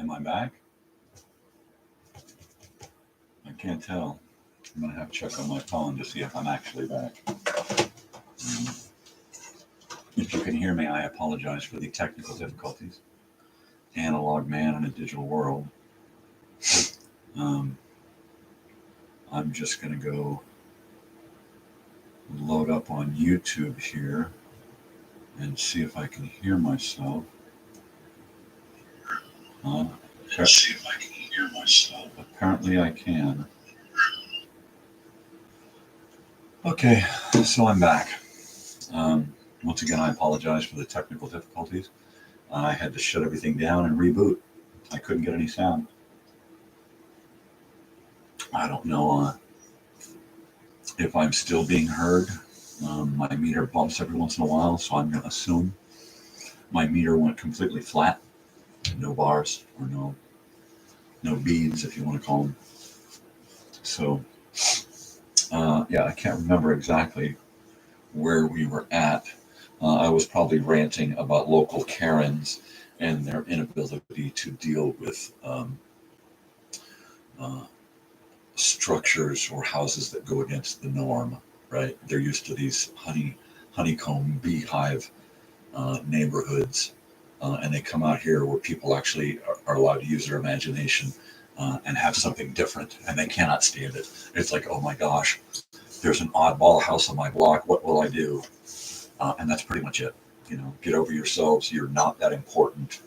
Am I back? I can't tell. I'm going to have to check on my phone to see if I'm actually back. If you can hear me, I apologize for the technical difficulties. Analog man in a digital world. I'm just going to go load up on YouTube here and see if I can hear myself. See if I can hear myself. Apparently I can. Okay, so I'm back. Once again, I apologize for the technical difficulties. I had to shut everything down and reboot. I couldn't get any sound. I don't know if I'm still being heard. My meter bumps every once in a while, so I'm going to assume my meter went completely flat. No bars or no beads, if you want to call them. So, yeah, I can't remember exactly where we were at. I was probably ranting about local Karens and their inability to deal with structures or houses that go against the norm, right? They're used to these honeycomb beehive neighborhoods, and they come out here where people actually are allowed to use their imagination and have something different, and they cannot stand it. It's like, oh my gosh, there's an oddball house on my block. What will I do? And that's pretty much it. Get over yourselves. You're not that important.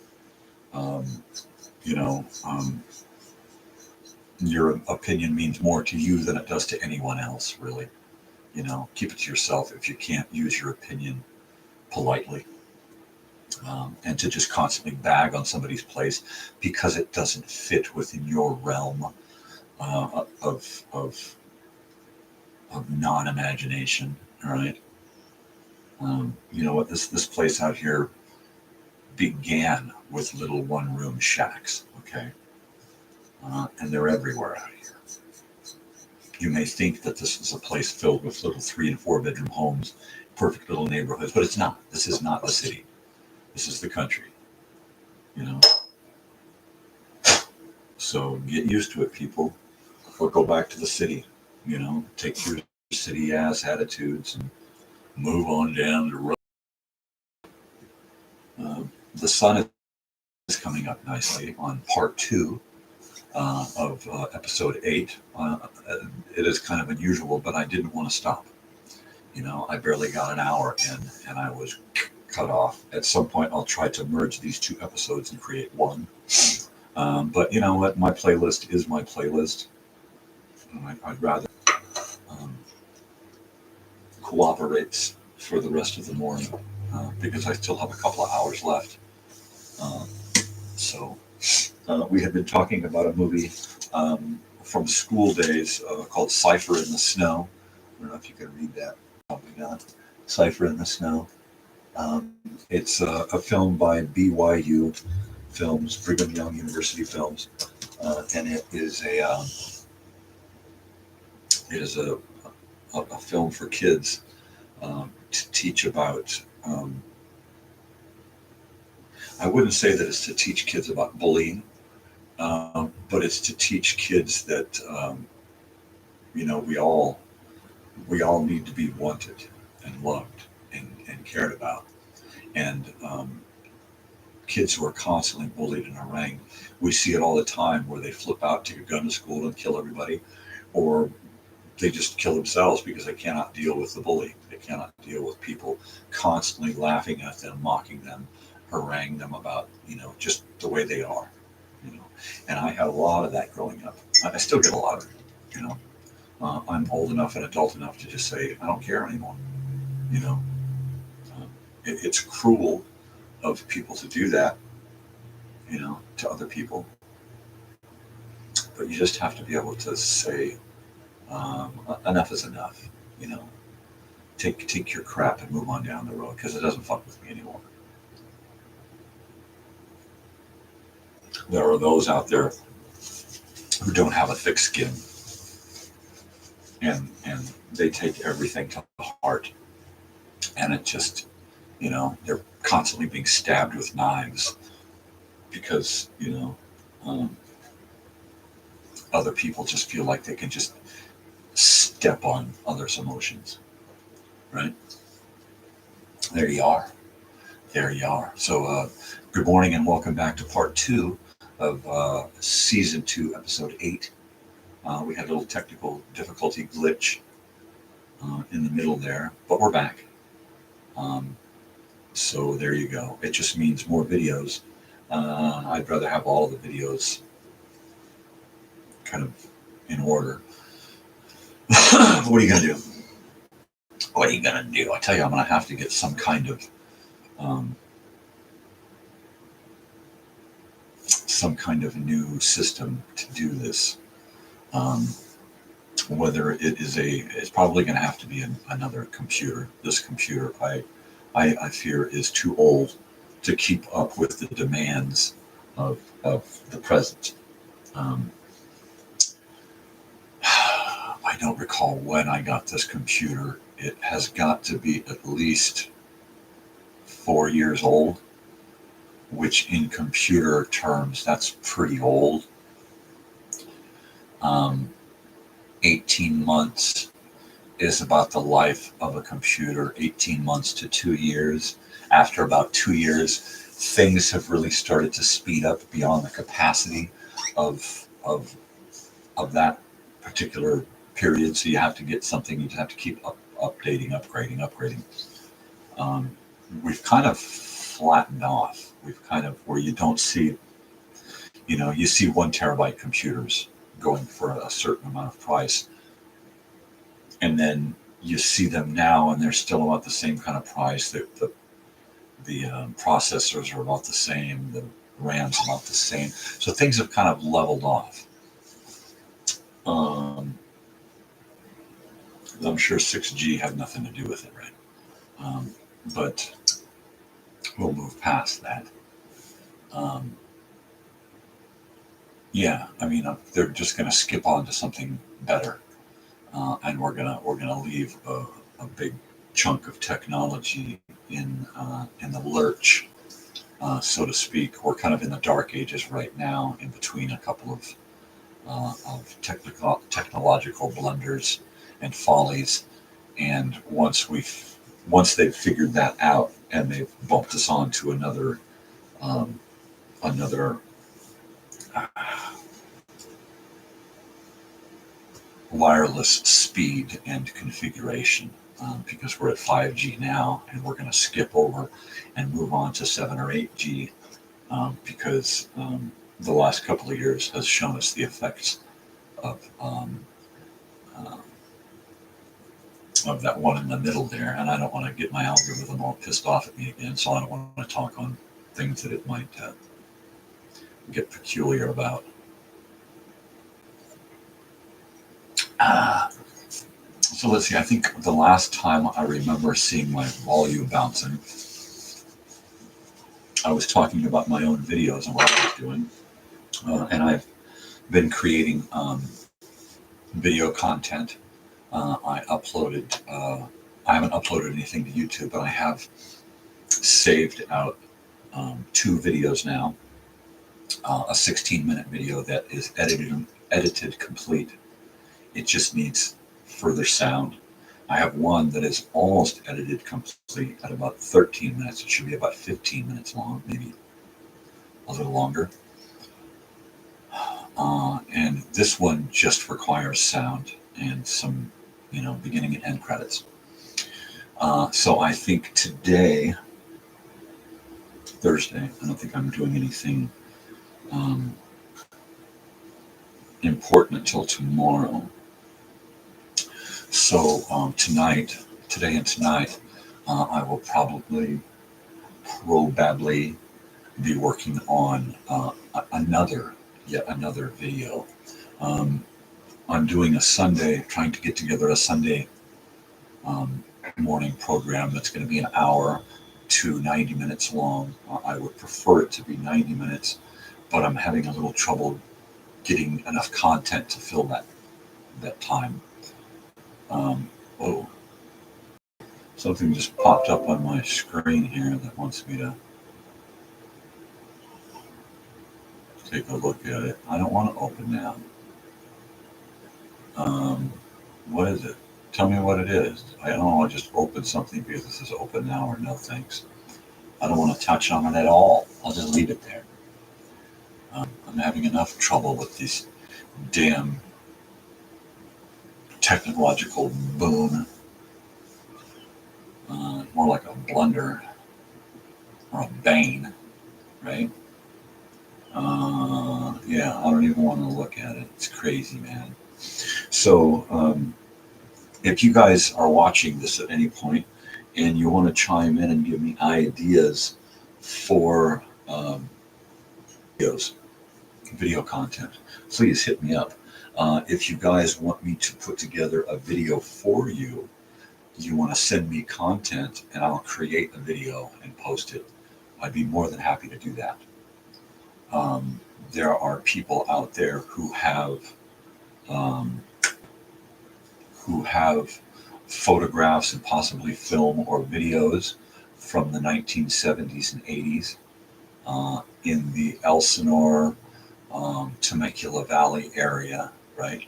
Your opinion means more to you than it does to anyone else, really. Keep it to yourself if you can't use your opinion politely. And to just constantly bag on somebody's place because it doesn't fit within your realm of non-imagination, all right? You know what? This place out here began with little one-room shacks, okay? And they're everywhere out here. You may think that this is a place filled with little 3- and 4-bedroom homes, perfect little neighborhoods, but it's not. This is not the city. This is the country, So get used to it, people, or go back to the city, take your city ass attitudes and move on down the road. The sun is coming up nicely on part 2 of episode 8. It is kind of unusual, but I didn't want to stop. I barely got an hour in and I was cut off. At some point, I'll try to merge these 2 episodes and create one. But you know what? My playlist is my playlist. I'd rather cooperate for the rest of the morning because I still have a couple of hours left. So we had been talking about a movie from school days called Cipher in the Snow. I don't know if you can read that. Probably not. Cipher in the Snow. It's a film by BYU Films, Brigham Young University Films, and it is a film for kids to teach about. I wouldn't say that it's to teach kids about bullying, but it's to teach kids that we all need to be wanted and loved and cared about. And kids who are constantly bullied and harangued, we see it all the time where they flip out, take a gun to school and kill everybody, or they just kill themselves because they cannot deal with the bully. They cannot deal with people constantly laughing at them, mocking them, haranguing them about, just the way they are, And I had a lot of that growing up. I still get a lot of it, I'm old enough and adult enough to just say, I don't care anymore, It's cruel of people to do that, to other people. But you just have to be able to say, enough is enough, Take your crap and move on down the road because it doesn't fuck with me anymore. There are those out there who don't have a thick skin, and they take everything to heart, and it just, they're constantly being stabbed with knives because, Um, Other people just feel like they can just step on others' emotions, right? There you are. There you are. So, good morning and welcome back to part 2 of season 2, episode 8. We had a little technical difficulty glitch in the middle there, but we're back. So there you go. It just means more videos. I'd rather have all of the videos kind of in order. What are you going to do? What are you going to do? I tell you, I'm going to have to get some kind of new system to do this. Whether it is it's probably going to have to be another computer. This computer, I fear, is too old to keep up with the demands of the present. I don't recall when I got this computer. It has got to be at least 4 years old, which in computer terms, that's pretty old. 18 months is about the life of a computer, 18 months to 2 years. After about 2 years, things have really started to speed up beyond the capacity of that particular period. So you have to get something, you have to keep updating, upgrading. We've kind of flattened off. We've kind of, where you don't see, you see 1 terabyte computers going for a certain amount of price. And then you see them now and they're still about the same kind of price. The processors are about the same. The RAM's about the same. So things have kind of leveled off. I'm sure 6G had nothing to do with it, right? But we'll move past that. Yeah, I mean, they're just going to skip on to something better, and we're gonna leave a big chunk of technology in the lurch, so to speak. We're kind of in the dark ages right now, in between a couple of technological blunders and follies, and once they've figured that out and they've bumped us on to another wireless speed and configuration, because we're at 5G now, and we're going to skip over and move on to 7 or 8G, because the last couple of years has shown us the effects of that one in the middle there. And I don't want to get my algorithm all pissed off at me again, so I don't want to talk on things that it might get peculiar about. So let's see, I think the last time I remember seeing my volume bouncing, I was talking about my own videos and what I was doing. And I've been creating video content. I haven't uploaded anything to YouTube, but I have saved out 2 videos now. A 16-minute video that is edited complete. It just needs further sound. I have one that is almost edited complete at about 13 minutes. It should be about 15 minutes long, maybe a little longer. And this one just requires sound and some, beginning and end credits. So I think today, Thursday, I don't think I'm doing anything important until tomorrow. So today and tonight, I will probably be working on yet another video. I'm doing trying to get together a Sunday morning program that's going to be an hour to 90 minutes long. I would prefer it to be 90 minutes, but I'm having a little trouble getting enough content to fill that time. Something just popped up on my screen here that wants me to take a look at it. I don't want to open now. What is it? Tell me what it is. I don't want to just open something because this is open now or no thanks. I don't want to touch on it at all. I'll just leave it there. I'm having enough trouble with these damn technological boom. More like a blunder or a bane, right? Yeah, I don't even want to look at it. It's crazy, man. So, if you guys are watching this at any point and you want to chime in and give me ideas for video content, please hit me up. If you guys want me to put together a video for you, you want to send me content and I'll create a video and post it, I'd be more than happy to do that. There are people out there who have photographs and possibly film or videos from the 1970s and 80s in the Elsinore, Temecula Valley area, right?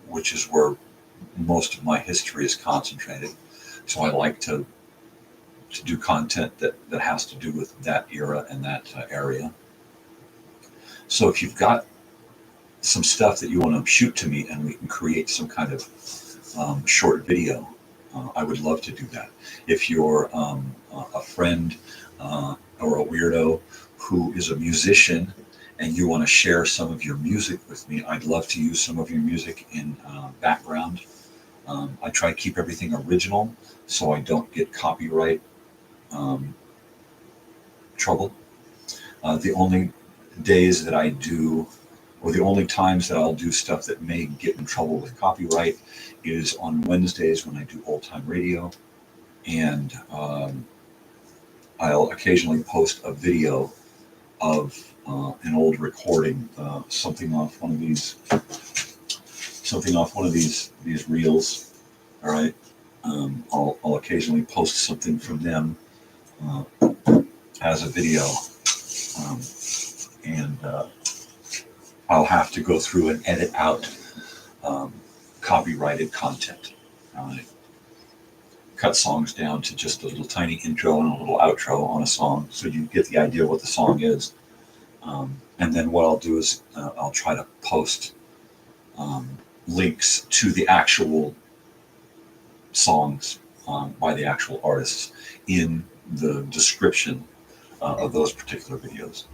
Which is where most of my history is concentrated. So I like to do content that has to do with that era and that area. So if you've got some stuff that you want to shoot to me and we can create some kind of short video, I would love to do that. If you're a friend or a weirdo who is a musician and you want to share some of your music with me, I'd love to use some of your music in background. I try to keep everything original so I don't get copyright trouble. The only days that I do, or the only times that I'll do stuff that may get in trouble with copyright is on Wednesdays when I do old time radio, and I'll occasionally post a video of an old recording, something off one of these reels. All right, I'll occasionally post something from them as a video, and I'll have to go through and edit out copyrighted content. Cut songs down to just a little tiny intro and a little outro on a song, so you get the idea of what the song is. And then what I'll do is I'll try to post links to the actual songs by the actual artists in the description of those particular videos.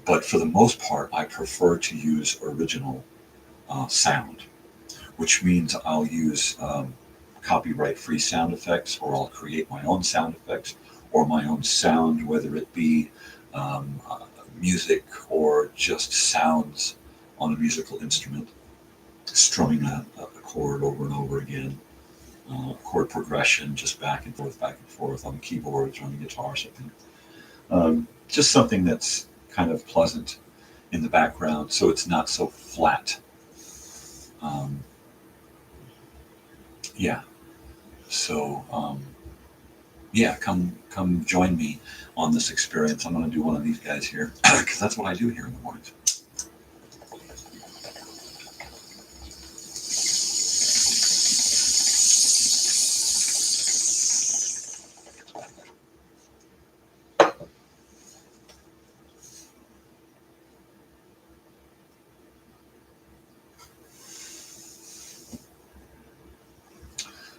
But for the most part, I prefer to use original sound, which means I'll use copyright-free sound effects, or I'll create my own sound effects or my own sound, whether it be music or just sounds on a musical instrument, strumming a chord over and over again, chord progression, just back and forth on the keyboards or on the guitar or something. Just something that's kind of pleasant in the background, so it's not so flat. Yeah. So, yeah, come join me on this experience. I'm going to do one of these guys here because that's what I do here in the mornings.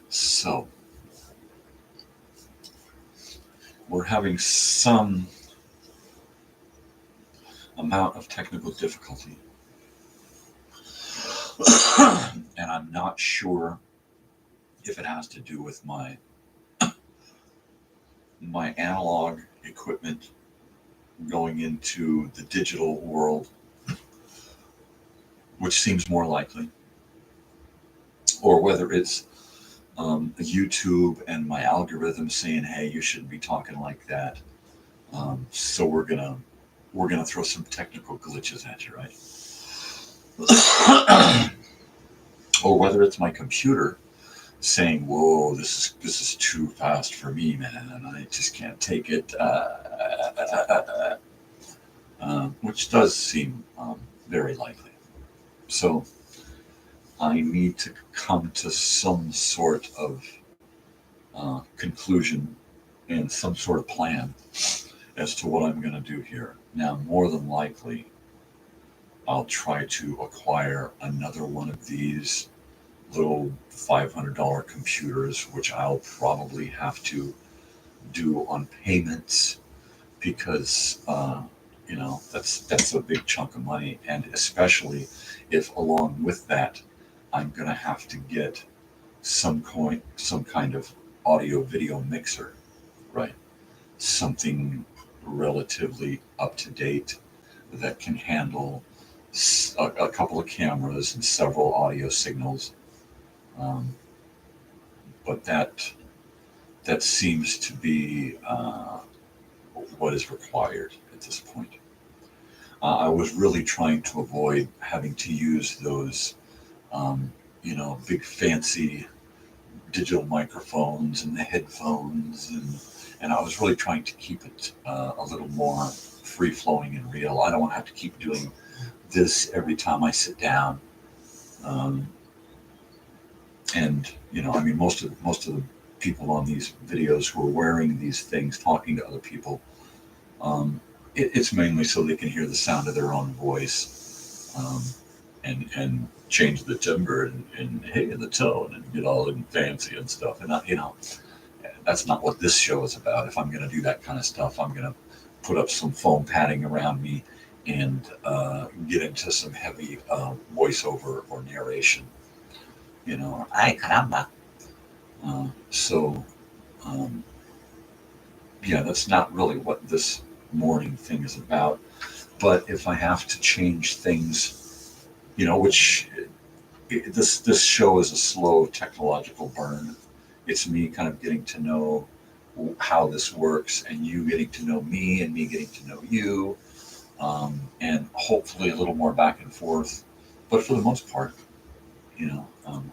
So, we're having some amount of technical difficulty, and I'm not sure if it has to do with my analog equipment going into the digital world, which seems more likely, or whether it's YouTube and my algorithm saying, "Hey, you shouldn't be talking like that." So we're gonna throw some technical glitches at you, right? Or whether it's my computer saying, "Whoa, this is too fast for me, man, and I just can't take it." which does seem very likely. So I need to come to some sort of conclusion and some sort of plan as to what I'm going to do here. Now, more than likely, I'll try to acquire another one of these little $500 computers, which I'll probably have to do on payments because that's a big chunk of money, and especially if along with that I'm going to have to get some kind of audio video mixer, right? Something relatively up to date that can handle a couple of cameras and several audio signals. But that seems to be what is required at this point. I was really trying to avoid having to use those, big fancy digital microphones and the headphones, and I was really trying to keep it a little more free flowing and real. I don't want to have to keep doing this every time I sit down. And most of the people on these videos who are wearing these things, talking to other people, it's mainly so they can hear the sound of their own voice, and change the timbre and hey, the tone, and get all fancy and stuff. And that's not what this show is about. If I'm going to do that kind of stuff, I'm going to put up some foam padding around me and get into some heavy voiceover or narration. Ay caramba. That's not really what this morning thing is about. But if I have to change things, this show is a slow technological burn. It's me kind of getting to know how this works, and you getting to know me, and me getting to know you, and hopefully a little more back and forth. But for the most part,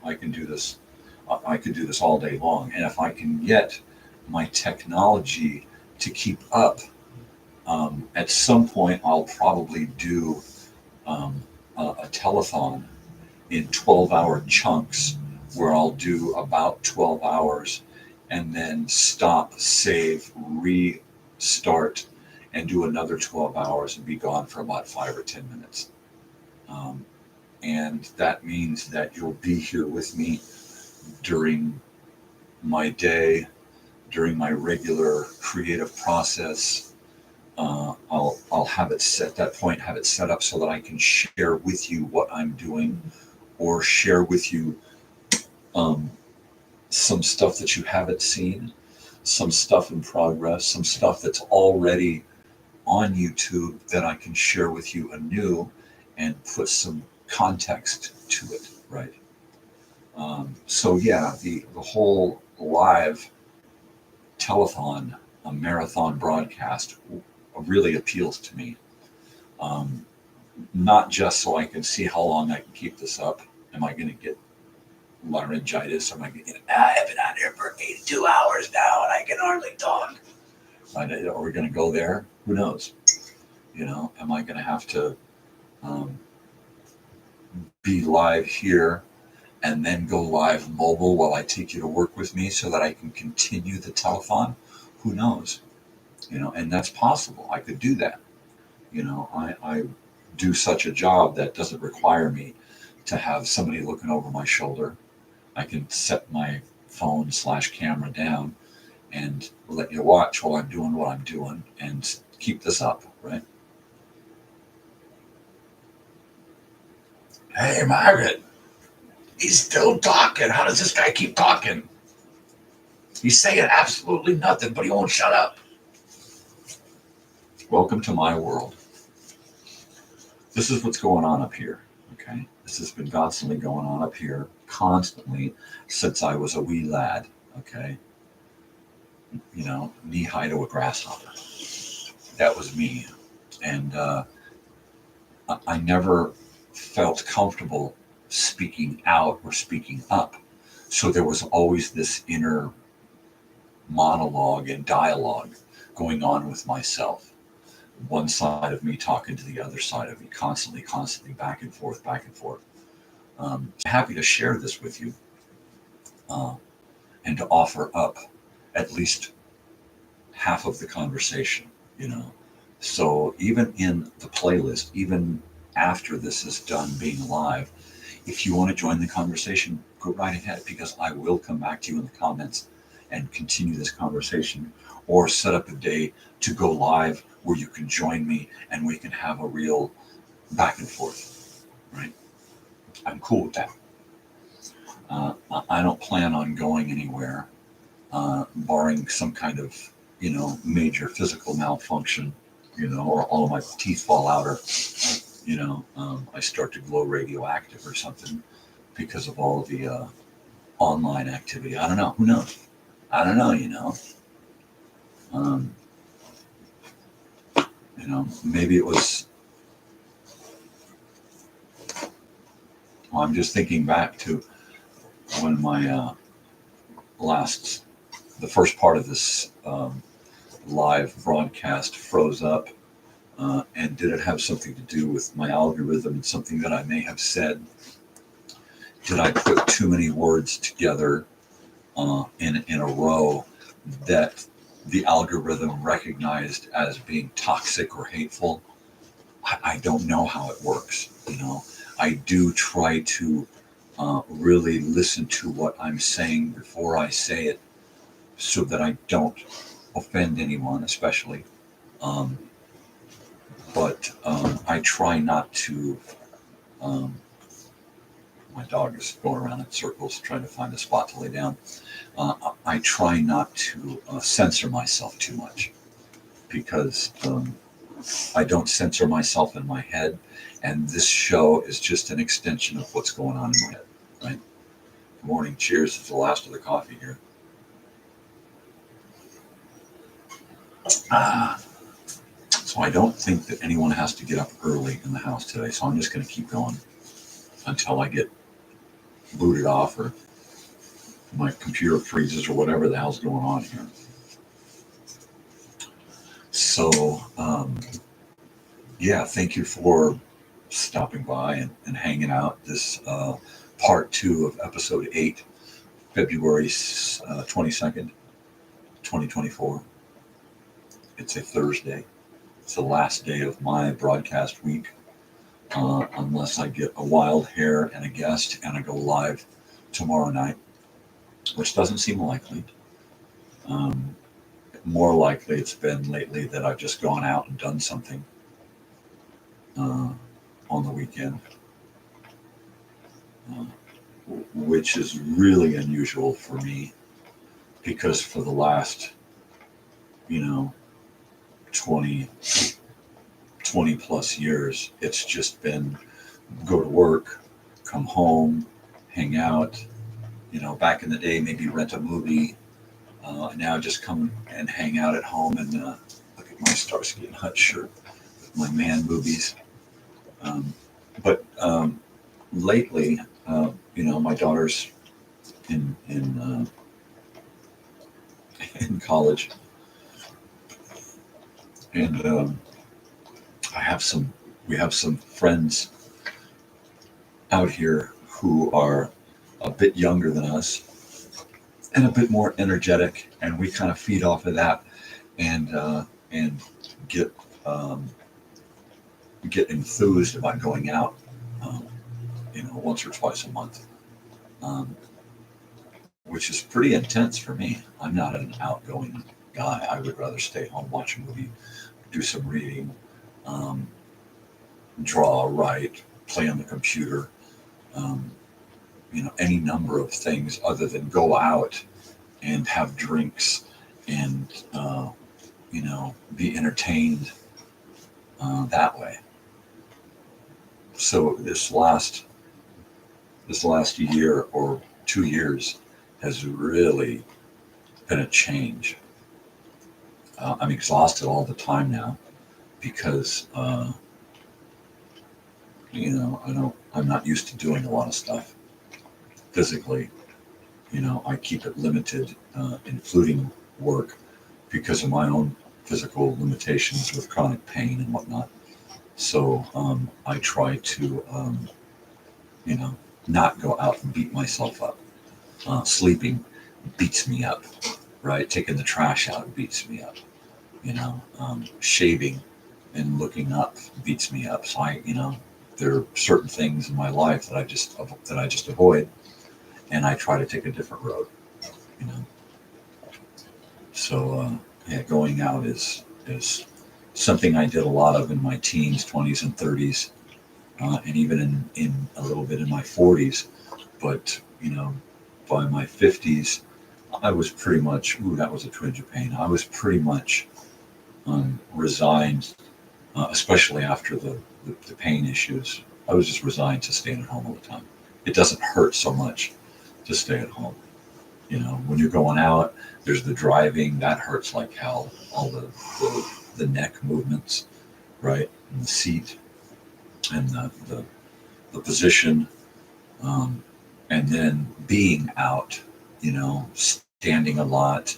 I can do this. I could do this all day long, and if I can get my technology to keep up, at some point I'll probably do a telethon in 12-hour chunks, where I'll do about 12 hours and then stop, save, restart, and do another 12 hours and be gone for about 5 or 10 minutes. And that means that you'll be here with me during my day, during my regular creative process. I'll have it set up so that I can share with you what I'm doing, or share with you some stuff that you haven't seen, some stuff in progress, some stuff that's already on YouTube that I can share with you anew and put some context to it, right? The whole live telethon, a marathon broadcast, really appeals to me. Not just so I can see how long I can keep this up. Am I going to get laryngitis? Am I going to get, I've been on here for 82 hours now and I can hardly talk. Are we going to go there? Who knows? Am I going to have to be live here and then go live mobile while I take you to work with me so that I can continue the telethon? Who knows? And that's possible. I could do that. I do such a job that doesn't require me to have somebody looking over my shoulder. I can set my phone / camera down and let you watch while I'm doing what I'm doing and keep this up, right? Hey, Margaret, he's still talking. How does this guy keep talking? He's saying absolutely nothing, but he won't shut up. Welcome to my world. This is what's going on up here, okay? This has been constantly going on up here, constantly, since I was a wee lad, okay? Knee-high to a grasshopper. That was me. And I never felt comfortable speaking out or speaking up. So there was always this inner monologue and dialogue going on with myself one side of me talking to the other side of me, constantly, back and forth, back and forth. Happy to share this with you and to offer up at least half of the conversation, you know. So even in the playlist, even after this is done being live, if you want to join the conversation, go right ahead, because I will come back to you in the comments and continue this conversation, or set up a day to go live where you can join me and we can have a real back and forth, right? I'm cool with that. I don't plan on going anywhere, barring some kind of, you know, major physical malfunction, you know, or all of my teeth fall out, or, you know, I start to glow radioactive or something because of all of the online activity. I don't know. Who knows? I don't know, you know. You know, maybe it was. Well, I'm just thinking back to when my the first part of this live broadcast froze up, and did it have something to do with my algorithm and something that I may have said? Did I put too many words together in a row that the algorithm recognized as being toxic or hateful? I don't know how it works, you know. I do try to really listen to what I'm saying before I say it, so that I don't offend anyone, especially. But I try not to. My dog is going around in circles trying to find a spot to lay down. I try not to censor myself too much, because I don't censor myself in my head, and this show is just an extension of what's going on in my head, right? Good morning. Cheers. It's the last of the coffee here. So I don't think that anyone has to get up early in the house today, so I'm just going to keep going until I get booted off or my computer freezes or whatever the hell's going on here. So, yeah, thank you for stopping by and hanging out. This part 2 of episode 8, February 22nd, 2024. It's a Thursday. It's the last day of my broadcast week, unless I get a wild hair and a guest and I go live tomorrow night, which doesn't seem likely. More likely it's been lately that I've just gone out and done something on the weekend, which is really unusual for me, because for the last, 20 plus years, it's just been go to work, come home, hang out. Back in the day, maybe rent a movie. Now just come and hang out at home and look at my Starsky and Hutch shirt, my man movies. But lately, my daughter's in college, and we have some friends out here who are a bit younger than us and a bit more energetic, and we kind of feed off of that and get enthused about going out, once or twice a month, which is pretty intense for me. I'm not an outgoing guy. I would rather stay home, watch a movie, do some reading, draw, write, play on the computer, any number of things other than go out and have drinks and, be entertained that way. So this last year or 2 years has really been a change. I'm exhausted all the time now because, I'm not used to doing a lot of stuff physically. I keep it limited, including work, because of my own physical limitations with chronic pain and whatnot. So I try to, not go out and beat myself up. Sleeping beats me up, right? Taking the trash out beats me up. Shaving and looking up beats me up. So there are certain things in my life that I just avoid, and I try to take a different road. So going out is something I did a lot of in my teens, 20s, and 30s, and even in a little bit in my 40s. But by my 50s, I was pretty much, that was a twinge of pain. I was pretty much resigned, especially after the pain issues. I was just resigned to staying at home all the time. It doesn't hurt so much to stay at home. When you're going out, there's the driving, that hurts like hell. All the neck movements, right? And the seat and the position. And then being out, standing a lot,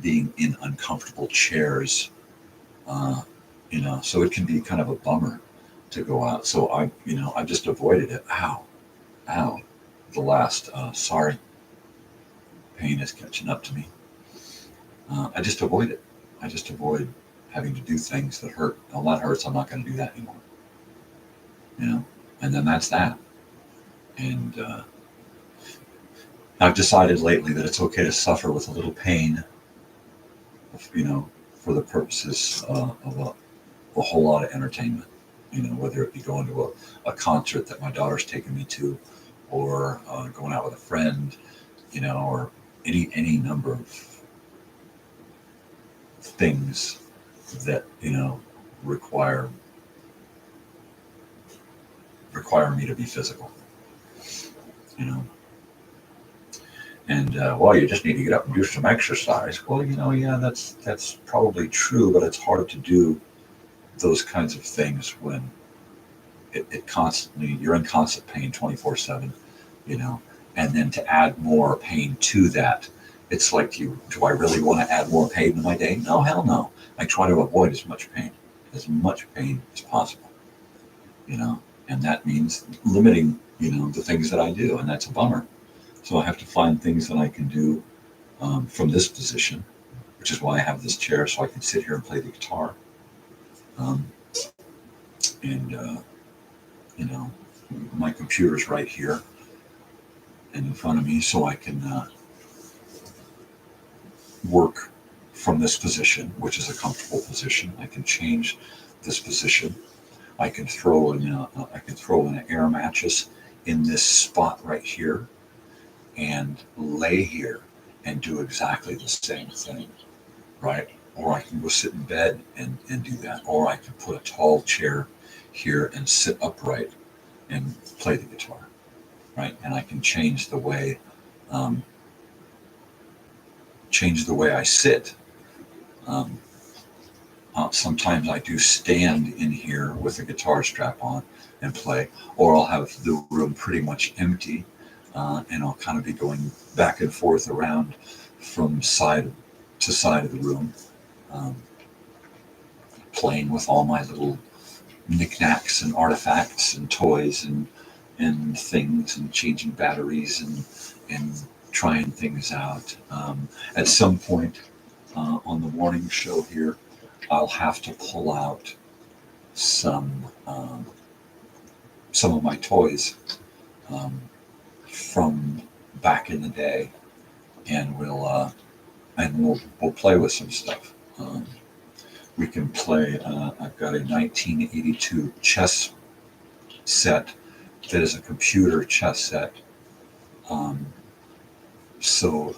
being in uncomfortable chairs, so it can be kind of a bummer to go out. So I just avoided it. Ow. The last, sorry, pain is catching up to me. I just avoid it. I just avoid having to do things that hurt. Oh, that hurts. I'm not going to do that anymore. And then that's that. And I've decided lately that it's okay to suffer with a little pain, for the purposes of a whole lot of entertainment. Whether it be going to a concert that my daughter's taken me to, or going out with a friend, or any number of things that require me to be physical. And you just need to get up and do some exercise. Well, yeah, that's probably true, but it's hard to do those kinds of things when it constantly, you're in constant pain 24/7, and then to add more pain to that, it's like, do I really want to add more pain to my day? No, hell no. I try to avoid as much pain as possible, and that means limiting, the things that I do, and that's a bummer. So I have to find things that I can do from this position, which is why I have this chair, so I can sit here and play the guitar. My computer's right here and in front of me, so I can work from this position, which is a comfortable position. I can change this position. I can throw in an air mattress in this spot right here and lay here and do exactly the same thing, right? Or I can go sit in bed and do that. Or I can put a tall chair here and sit upright and play the guitar, right? And I can change the way I sit. Sometimes I do stand in here with a guitar strap on and play, or I'll have the room pretty much empty, and I'll kind of be going back and forth around from side to side of the room, playing with all my little knickknacks and artifacts and toys and things, and changing batteries and trying things out. At some point on the morning show here, I'll have to pull out some of my toys from back in the day, and we'll play with some stuff. We can play. I've got a 1982 chess set that is a computer chess set. So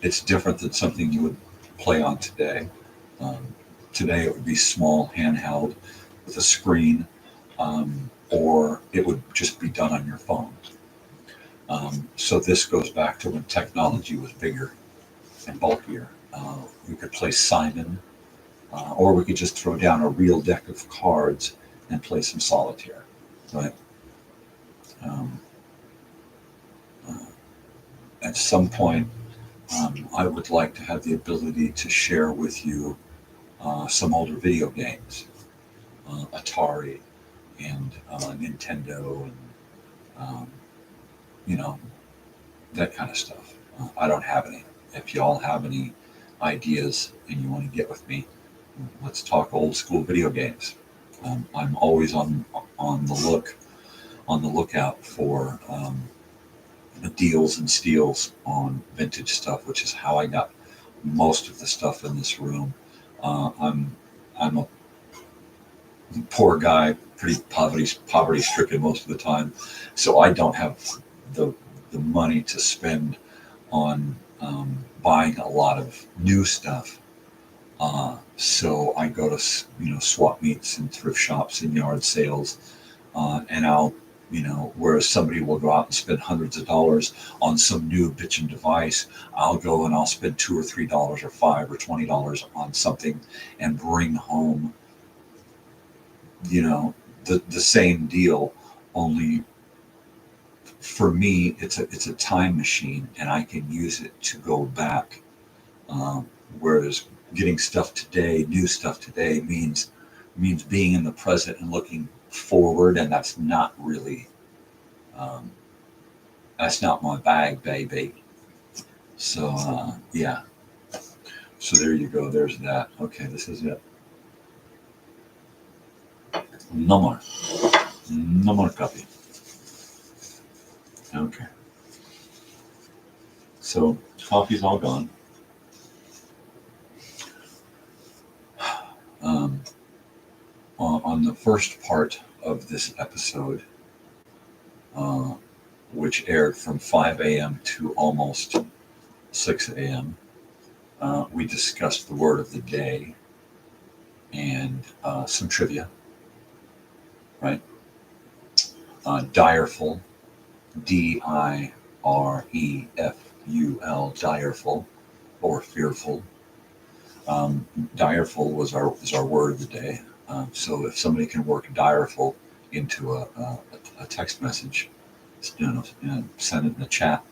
it's different than something you would play on today. Today it would be small, handheld, with a screen, or it would just be done on your phone. So this goes back to when technology was bigger and bulkier. We could play Simon, or we could just throw down a real deck of cards and play some solitaire, right? At some point, I would like to have the ability to share with you some older video games, Atari and Nintendo, and um, you know, that kind of stuff. I don't have any. If y'all have any ideas and you want to get with me, let's talk old school video games. I'm always on the lookout for deals and steals on vintage stuff, which is how I got most of the stuff in this room. I'm a poor guy, pretty poverty stricken most of the time, so I don't have the money to spend on buying a lot of new stuff. So I go to swap meets and thrift shops and yard sales, and I'll whereas somebody will go out and spend hundreds of dollars on some new bitchin' device, I'll go and I'll spend $2 or $3 or $5 or $20 on something and bring home the same deal, only for me it's a time machine and I can use it to go back. Whereas getting stuff today, new stuff today, means being in the present and looking forward, and that's not really that's not my bag, baby. So yeah, so there you go, there's that. Okay, this is it. No more coffee. Okay, so coffee's all gone. On the first part of this episode, which aired from 5 a.m. to almost 6 a.m., we discussed the word of the day and some trivia, right? Direful, Direful, direful, or fearful. Direful was our word of the day. So if somebody can work direful into a text message, send it in the chat.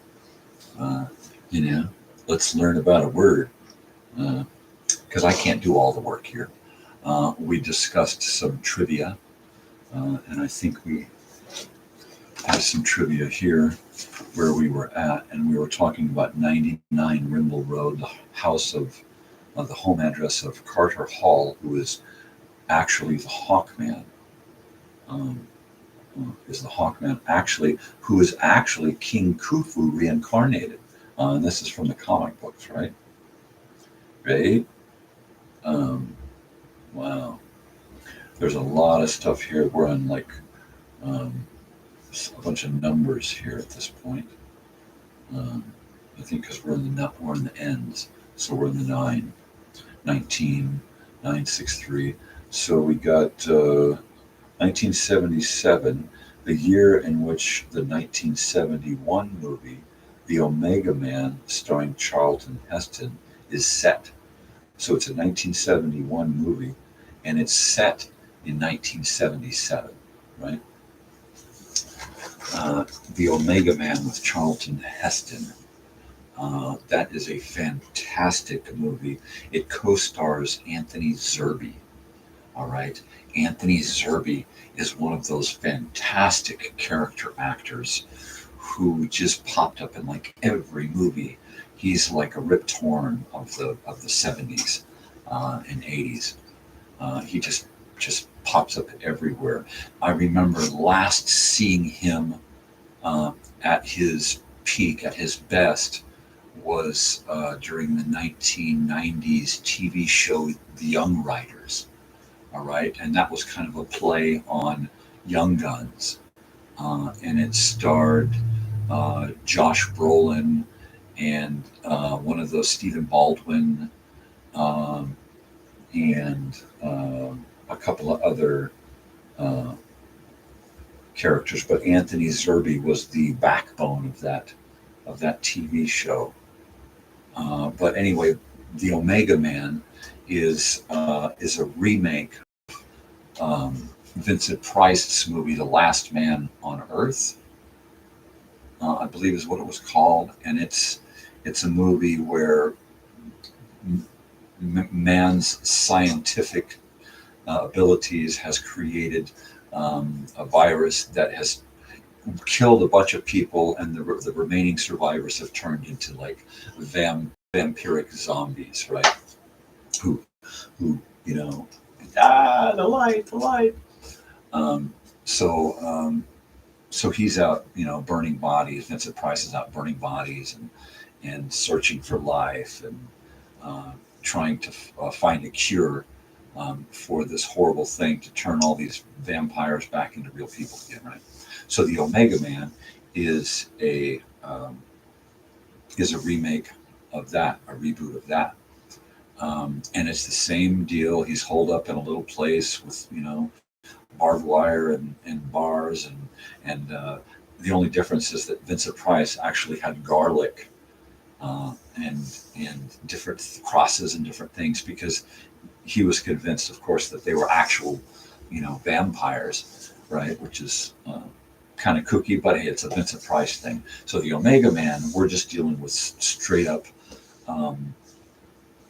Let's learn about a word, because I can't do all the work here. We discussed some trivia, and I think we have some trivia here where we were at, and we were talking about 99 Rimble Road, the house of the home address of Carter Hall, who is actually the Hawkman. Is the Hawkman actually, who is actually King Khufu reincarnated? And this is from the comic books, right? Right? Wow. There's a lot of stuff here. We're on like a bunch of numbers here at this point. I think because we're in the ends, so we're in the 19, 963. So we got 1977, the year in which the 1971 movie, The Omega Man, starring Charlton Heston, is set. So it's a 1971 movie, and it's set in 1977, right? The Omega Man with Charlton Heston. That is a fantastic movie. It co-stars Anthony Zerbe. All right. Anthony Zerbe is one of those fantastic character actors who just popped up in like every movie. He's like a Rip Torn of the 70s and 80s. He just pops up everywhere. I remember last seeing him at his peak, at his best, was during the 1990s TV show The Young Riders. All right, and that was kind of a play on Young Guns, and it starred Josh Brolin and one of those Stephen Baldwin, and a couple of other characters. But Anthony Zerbe was the backbone of that TV show. But anyway, The Omega Man is a remake of Vincent Price's movie, The Last Man on Earth, I believe is what it was called, and it's It's a movie where man's scientific abilities has created a virus that has killed a bunch of people, and the remaining survivors have turned into like vampiric zombies, right? Who, you know, the light. Um, so, so he's out, you know, burning bodies. Vincent Price is out burning bodies and searching for life and trying to find a cure for this horrible thing to turn all these vampires back into real people again, right? So the Omega Man is a remake of that, a reboot of that, and it's the same deal. He's holed up in a little place with, you know, barbed wire and bars, and the only difference is that Vincent Price actually had garlic and different crosses and different things, because he was convinced, of course, that they were actual, you know, vampires, right? Which is kind of kooky, but hey, it's a Vincent Price thing. So the Omega Man, we're just dealing with straight up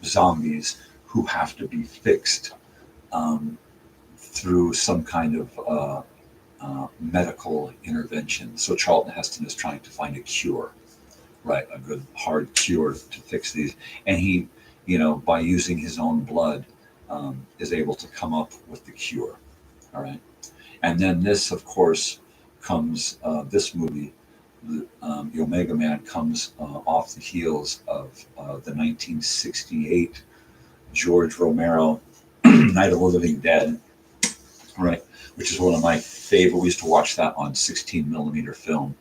zombies who have to be fixed through some kind of medical intervention. So Charlton Heston is trying to find a cure, right? A good hard cure to fix these. And he, you know, by using his own blood, is able to come up with the cure. All right. And then this, of course, comes, this movie, the Omega Man, comes off the heels of the 1968 George Romero Night of the Living Dead, right? Which is one of my favorite. We used to watch that on 16 millimeter film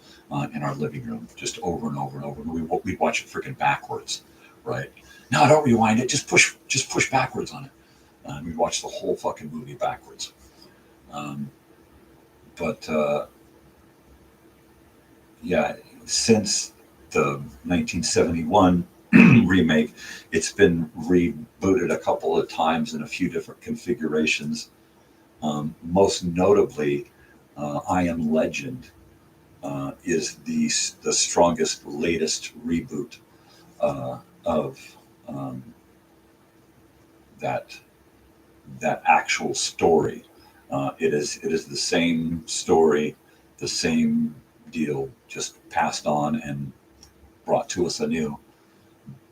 in our living room, just over and over and over. And we'd watch it freaking backwards, right? No, don't rewind it. Just push backwards on it. We'd watch the whole fucking movie backwards. But yeah, since the 1971 remake, it's been rebooted a couple of times in a few different configurations. Most notably, I Am Legend is the strongest, latest reboot of that actual story. It is the same story, the same deal, just passed on and brought to us anew.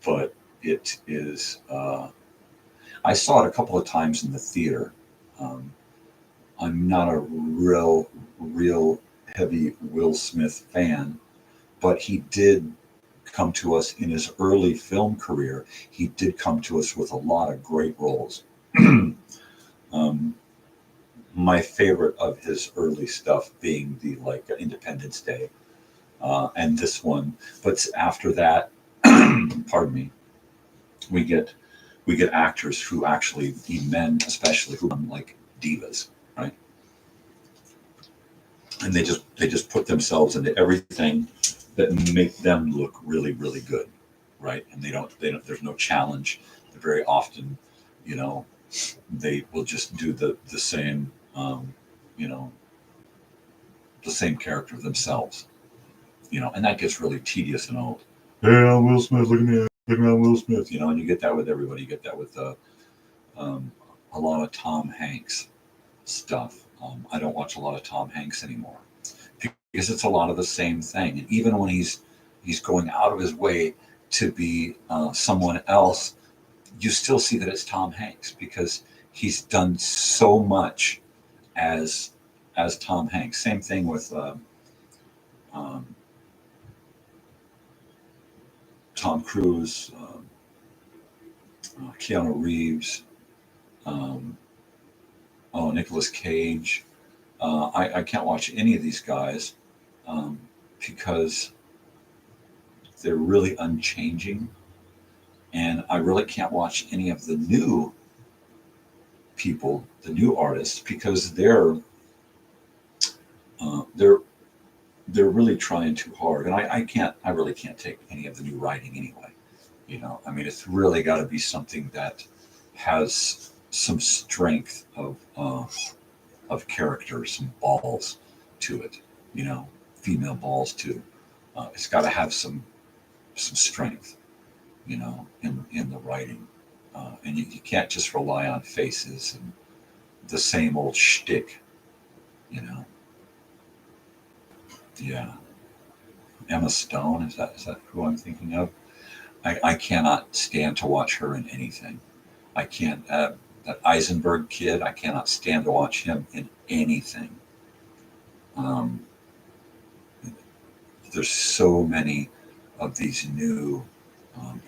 But it is. I saw it a couple of times in the theater. I'm not a real heavy Will Smith fan, but he did come to us in his early film career. He did come to us with a lot of great roles. My favorite of his early stuff being the like Independence Day, and this one. But after that, pardon me, we get actors who actually, men especially, who are like divas, right? And they just put themselves into everything that make them look really good, right? And they don't. There's no challenge. They're very often, you know, they will just do the same, you know, the same character themselves, you know, and that gets really tedious and old. Hey, I'm Will Smith. Look at me, I'm Will Smith. You know, and you get that with everybody. You get that with a lot of Tom Hanks stuff. I don't watch a lot of Tom Hanks anymore because it's a lot of the same thing. And even when he's going out of his way to be someone else, you still see that it's Tom Hanks because he's done so much as Tom Hanks. Same thing with Tom Cruise, Keanu Reeves, Nicolas Cage. I can't watch any of these guys because they're really unchanging, and I really can't watch any of the new people, the new artists, because they're really trying too hard, and I really can't take any of the new writing anyway. You know, I mean, it's really got to be something that has some strength of character, some balls to it. You know, female balls too. It's got to have some some strength, in the writing. And you can't just rely on faces and the same old shtick, you know. Yeah. Emma Stone, is that who I'm thinking of? I cannot stand to watch her in anything. I can't. That Eisenberg kid, I cannot stand to watch him in anything. Um, there's so many of these new,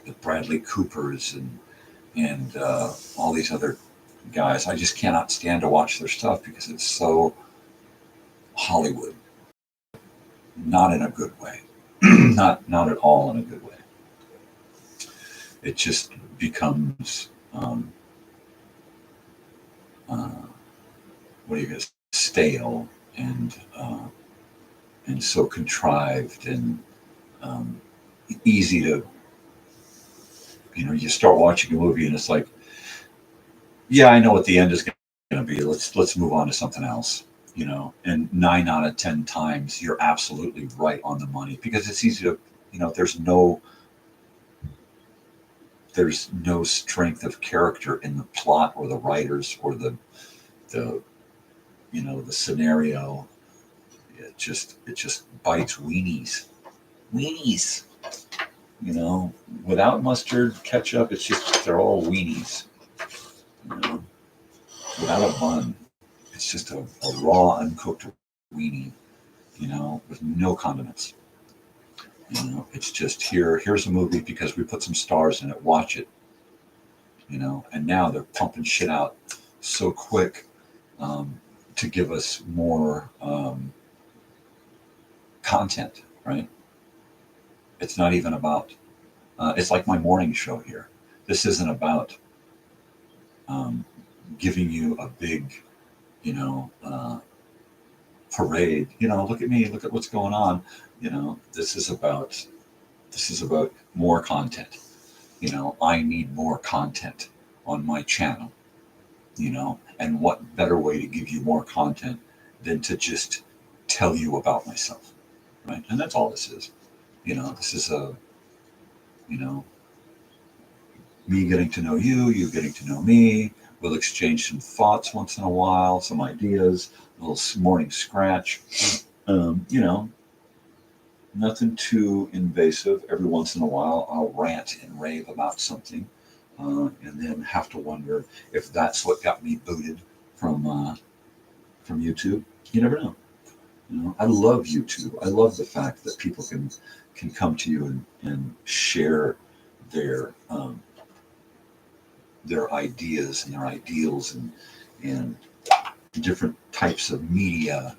the Bradley Coopers and all these other guys. I just cannot stand to watch their stuff because it's so Hollywood, not in a good way, not at all in a good way. It just becomes uh, what do you guys, stale and so contrived and easy to, you start watching a movie and it's like, yeah, I know what the end is going to be. Let's move on to something else. And 9 out of 10 times you're absolutely right on the money because it's easy to, there's no strength of character in the plot or the writers or the the scenario. It just bites weenies. Without mustard, ketchup, it's just they're all weenies. Without a bun, it's just a raw, uncooked weenie. With no condiments. It's just here's a movie because we put some stars in it. Watch it. And now they're pumping shit out so quick to give us more content, right? It's not even about. It's like my morning show here. This isn't about giving you a big, parade. Look at me. Look at what's going on. This is about more content. I need more content on my channel. And what better way to give you more content than to just tell you about myself, right? And that's all this is. This is you know, me getting to know you, you getting to know me. We'll exchange some thoughts once in a while, some ideas, a little morning scratch. Nothing too invasive. Every once in a while, I'll rant and rave about something, and then have to wonder if that's what got me booted from YouTube. You never know. I love YouTube. I love the fact that people can come to you and share their ideas and their ideals and different types of media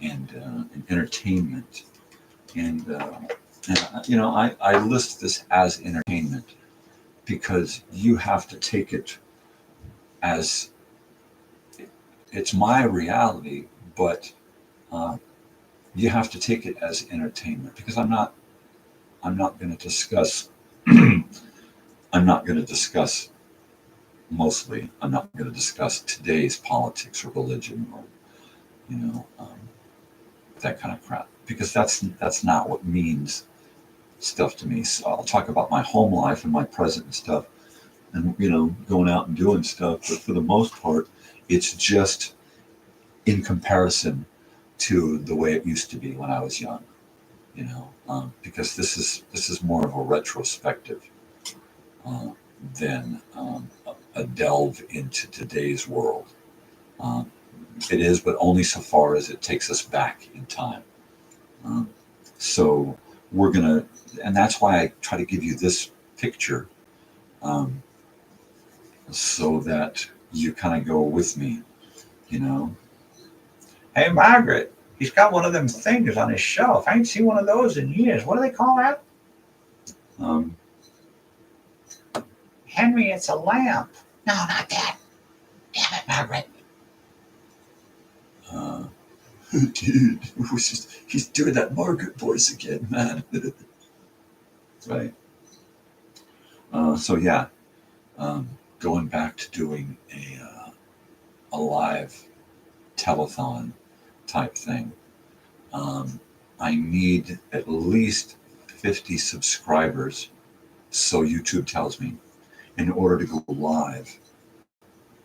and entertainment. And I list this as entertainment because you have to take it as it's my reality, but you have to take it as entertainment because I'm not going to discuss. I'm not going to discuss. Mostly, I'm not going to discuss today's politics or religion or that kind of crap because that's not what means stuff to me. So I'll talk about my home life and my present and stuff, and going out and doing stuff. But for the most part, it's just in comparison to the way it used to be when I was young. Because this is more of a retrospective than a delve into today's world. It is, but only so far as it takes us back in time. So we're gonna, and that's why I try to give you this picture, so that you kind of go with me. Hey, Margaret, he's got one of them things on his shelf. I ain't seen one of those in years. What do they call that? Henry, it's a lamp. No, not that. Damn it, Margaret. Dude, he's doing that Margaret voice again, man. Right. So yeah, going back to doing a live telethon type thing. I need at least 50 subscribers, so YouTube tells me, in order to go live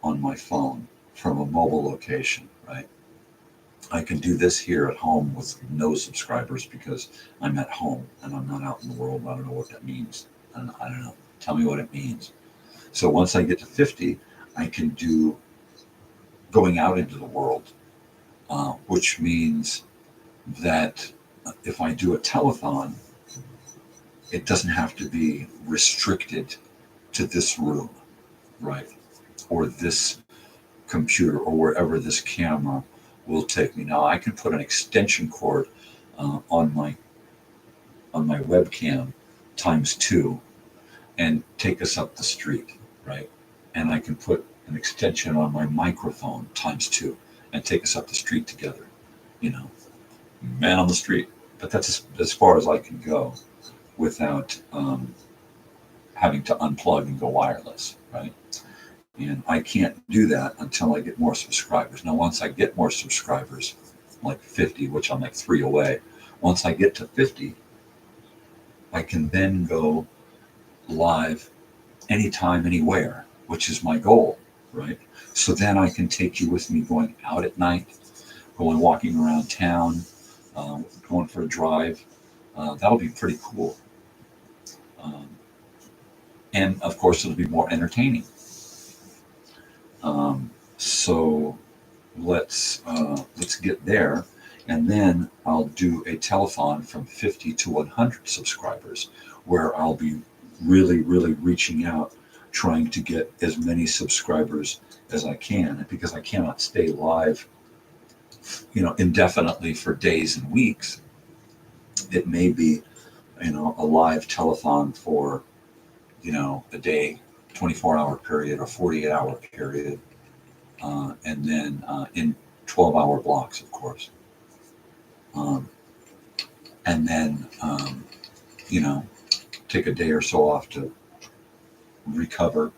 on my phone from a mobile location, right? I can do this here at home with no subscribers because I'm at home and I'm not out in the world. I don't know what that means. I don't know. Tell me what it means. So once I get to 50, I can do going out into the world, which means that if I do a telethon, it doesn't have to be restricted to this room, right? Or this computer or wherever this camera will take me. Now I can put an extension cord on my webcam ×2 and take us up the street, right? And I can put an extension on my microphone ×2 and take us up the street together, you know, man on the street. But that's as far as I can go without having to unplug and go wireless, right? And I can't do that until I get more subscribers. Now, once I get more subscribers, like 50, which I'm like 3 away, once I get to 50, I can then go live anytime, anywhere, which is my goal, right? So then I can take you with me going out at night, going walking around town, going for a drive. That'll be pretty cool. And of course, it'll be more entertaining. So let's get there, and then I'll do a telethon from 50 to 100 subscribers, where I'll be really, really reaching out, trying to get as many subscribers as I can, because I cannot stay live, indefinitely for days and weeks. It may be, a live telethon for, a day, 24-hour period or 48-hour period, and then in 12-hour blocks, of course. And then, take a day or so off to recover,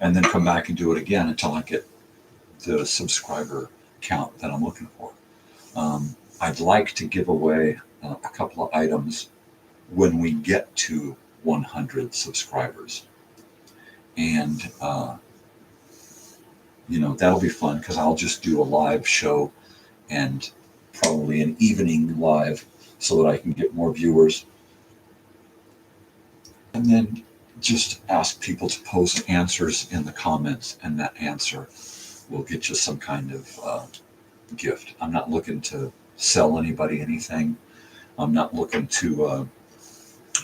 and then come back and do it again until I get the subscriber count that I'm looking for. I'd like to give away a couple of items when we get to 100 subscribers. And, that'll be fun because I'll just do a live show and probably an evening live so that I can get more viewers. And then just ask people to post answers in the comments, and that answer will get you some kind of gift. I'm not looking to sell anybody anything. I'm not looking to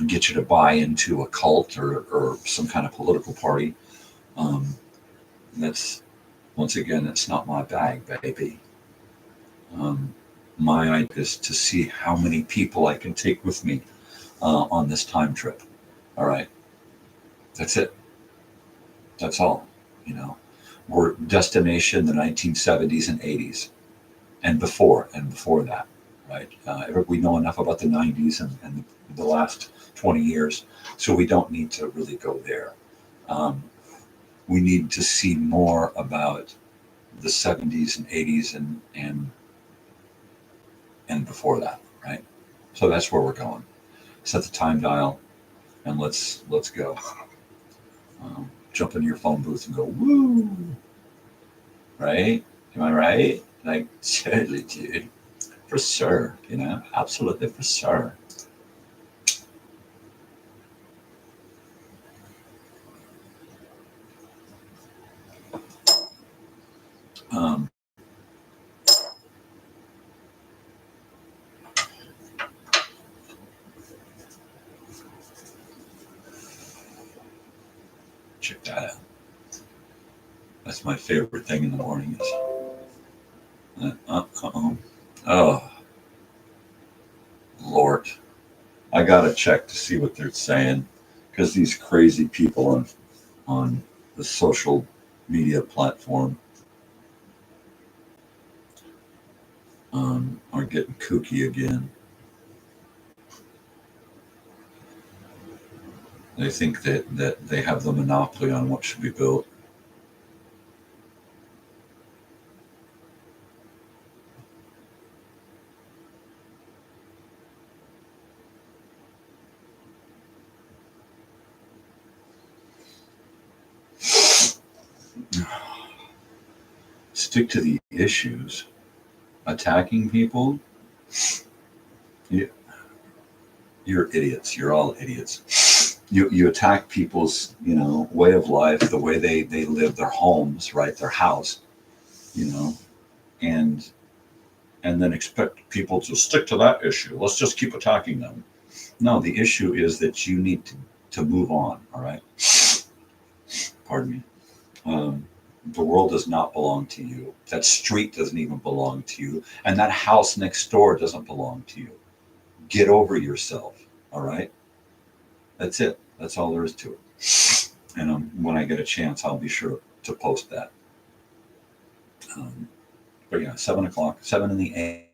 get you to buy into a cult or some kind of political party. That's, once again, that's not my bag, baby. My idea is to see how many people I can take with me on this time trip. All right. That's it. That's all. We're destination the 1970s and 80s and before that, right? We know enough about the 90s and the last 20 years, so we don't need to really go there. We need to see more about the 70s and 80s and before that, right? So that's where we're going. Set the time dial and let's go. Jump into your phone booth and go, woo! Right? Am I right? Like, totally, dude. For sure, absolutely for sure. Check that out. That's my favorite thing in the morning is, oh, Lord. I gotta check to see what they're saying, because these crazy people on the social media platform are getting kooky again. They think that they have the monopoly on what should be built. stick to the issues. Attacking people, you're idiots. You're all idiots. You attack people's, way of life, the way they live, their homes, right, their house, and then expect people to stick to that issue. Let's just keep attacking them. No, the issue is that you need to move on. All right. Pardon me. The world does not belong to you. That street doesn't even belong to you. And that house next door doesn't belong to you. Get over yourself. All right. That's it. That's all there is to it. And when I get a chance, I'll be sure to post that. But yeah, 7 o'clock, 7 in the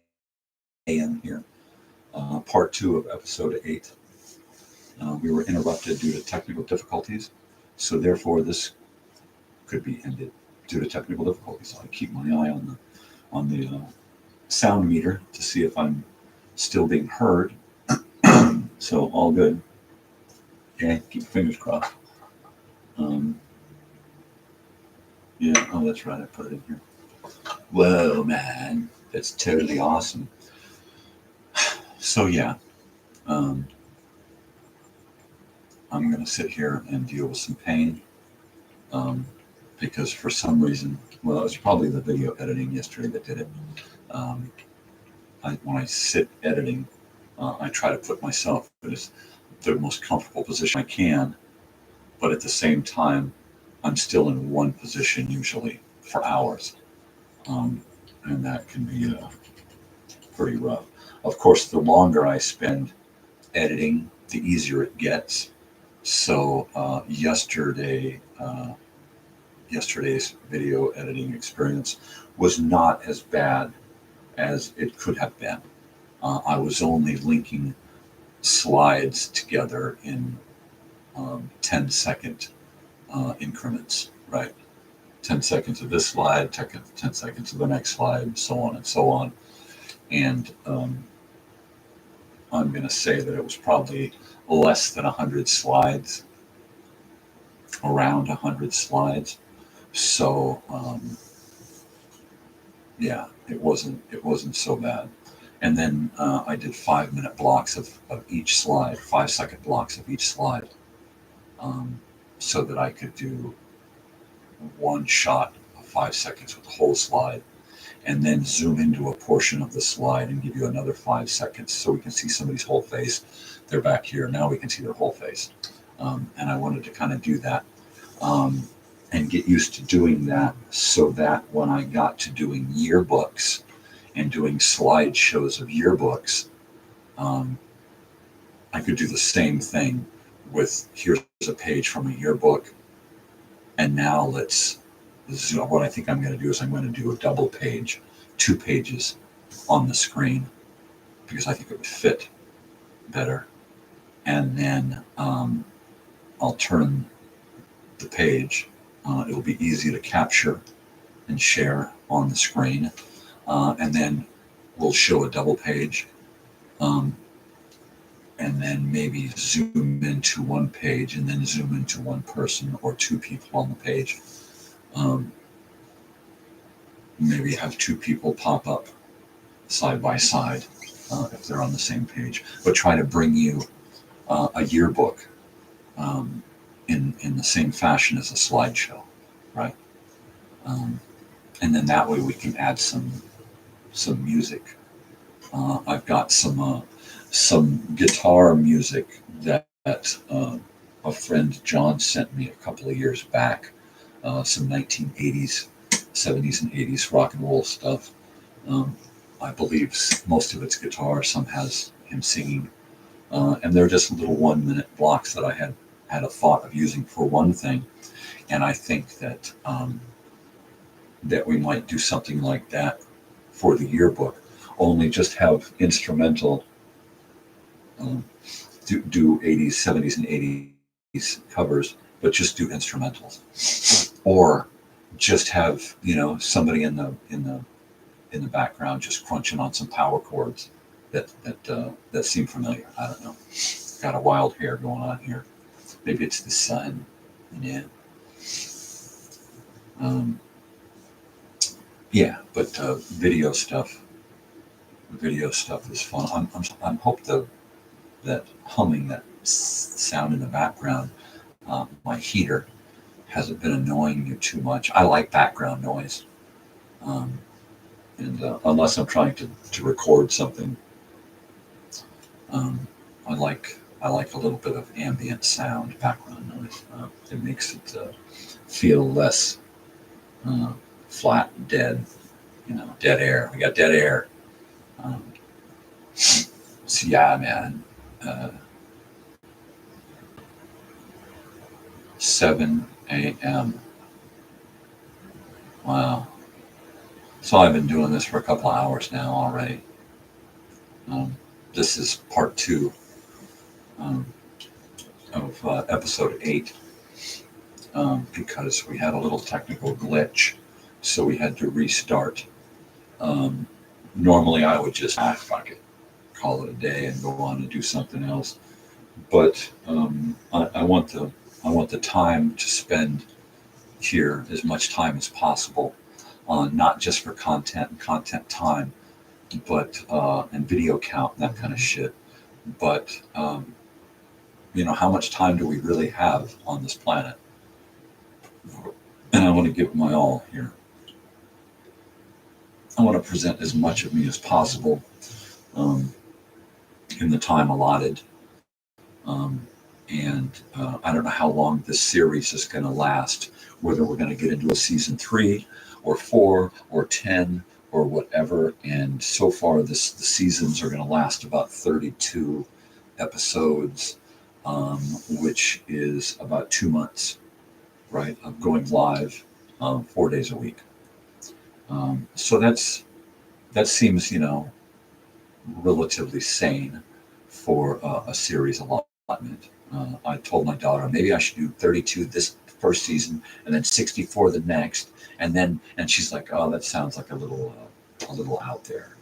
a.m. here. Part 2 of episode 8. We were interrupted due to technical difficulties. So therefore, this could be ended due to technical difficulties. I keep my eye on the sound meter to see if I'm still being heard. So all good. Okay, keep your fingers crossed. Yeah, oh, that's right. I put it in here. Whoa, man, that's totally awesome. So yeah, I'm gonna sit here and deal with some pain. Because for some reason, well, it was probably the video editing yesterday that did it. When I sit editing, I try to put myself in the most comfortable position I can, but at the same time, I'm still in one position usually for hours, and that can be pretty rough. Of course, the longer I spend editing, the easier it gets. So yesterday's video editing experience was not as bad as it could have been. I was only linking slides together in 10-second increments, right? 10 seconds of this slide, 10 seconds of the next slide, so on and so on. And I'm going to say that it was probably less than 100 slides, around 100 slides. So yeah, it wasn't so bad. And then I did 5-minute blocks of each slide, 5-second blocks of each slide, so that I could do one shot of 5 seconds with the whole slide, and then zoom into a portion of the slide and give you another 5 seconds so we can see somebody's whole face. They're back here. Now we can see their whole face. And I wanted to kind of do that. And get used to doing that so that when I got to doing yearbooks and doing slideshows of yearbooks, I could do the same thing with, here's a page from a yearbook, and now what I think I'm going to do is I'm going to do a double page, 2 pages on the screen, because I think it would fit better. And then I'll turn the page. It'll be easy to capture and share on the screen. And then we'll show a double page. And then maybe zoom into one page and then zoom into one person or 2 people on the page. Maybe have 2 people pop up side by side if they're on the same page. But try to bring you a yearbook in the same fashion as a slideshow, right? And then that way we can add some music. I've got some guitar music that a friend John sent me a couple of years back. Some 1980s, 70s, and 80s rock and roll stuff. I believe most of it's guitar. Some has him singing, and they're just little 1-minute blocks that I had a thought of using for one thing, and I think that that we might do something like that for the yearbook. Only just have instrumental. Do 80s, 70s, and 80s covers, but just do instrumentals, or just have somebody in the background just crunching on some power chords that seem familiar. I don't know. Got a wild hair going on here. Maybe it's the sun. Yeah, but video stuff is fun. I'm hope that humming, that sound in the background, my heater hasn't been annoying you too much. I like background noise, um, and unless I'm trying to record something, um, I like a little bit of ambient sound, background noise. It makes it feel less uh, flat, dead. Dead air. We got dead air. Um, so yeah, man. Uh, 7 a.m. Wow. So I've been doing this for a couple of hours now already. This is part 2 um, of episode 8, because we had a little technical glitch, so we had to restart. Um, Normally I would just fuck it, call it a day, and go on and do something else. But I want the time to spend here, as much time as possible, not just for content and content time, but and video count and that kind of shit. But how much time do we really have on this planet? And I want to give it my all here. I want to present as much of me as possible um, in the time allotted. And I don't know how long this series is going to last, whether we're going to get into a season 3 or 4 or 10 or whatever. And so far, the seasons are going to last about 32 episodes, which is about 2 months, right, of going live 4 days a week. So that seems, relatively sane for a series allotment. I told my daughter maybe I should do 32 this first season and then 64 the next, and she's like, "Oh, that sounds like a little out there."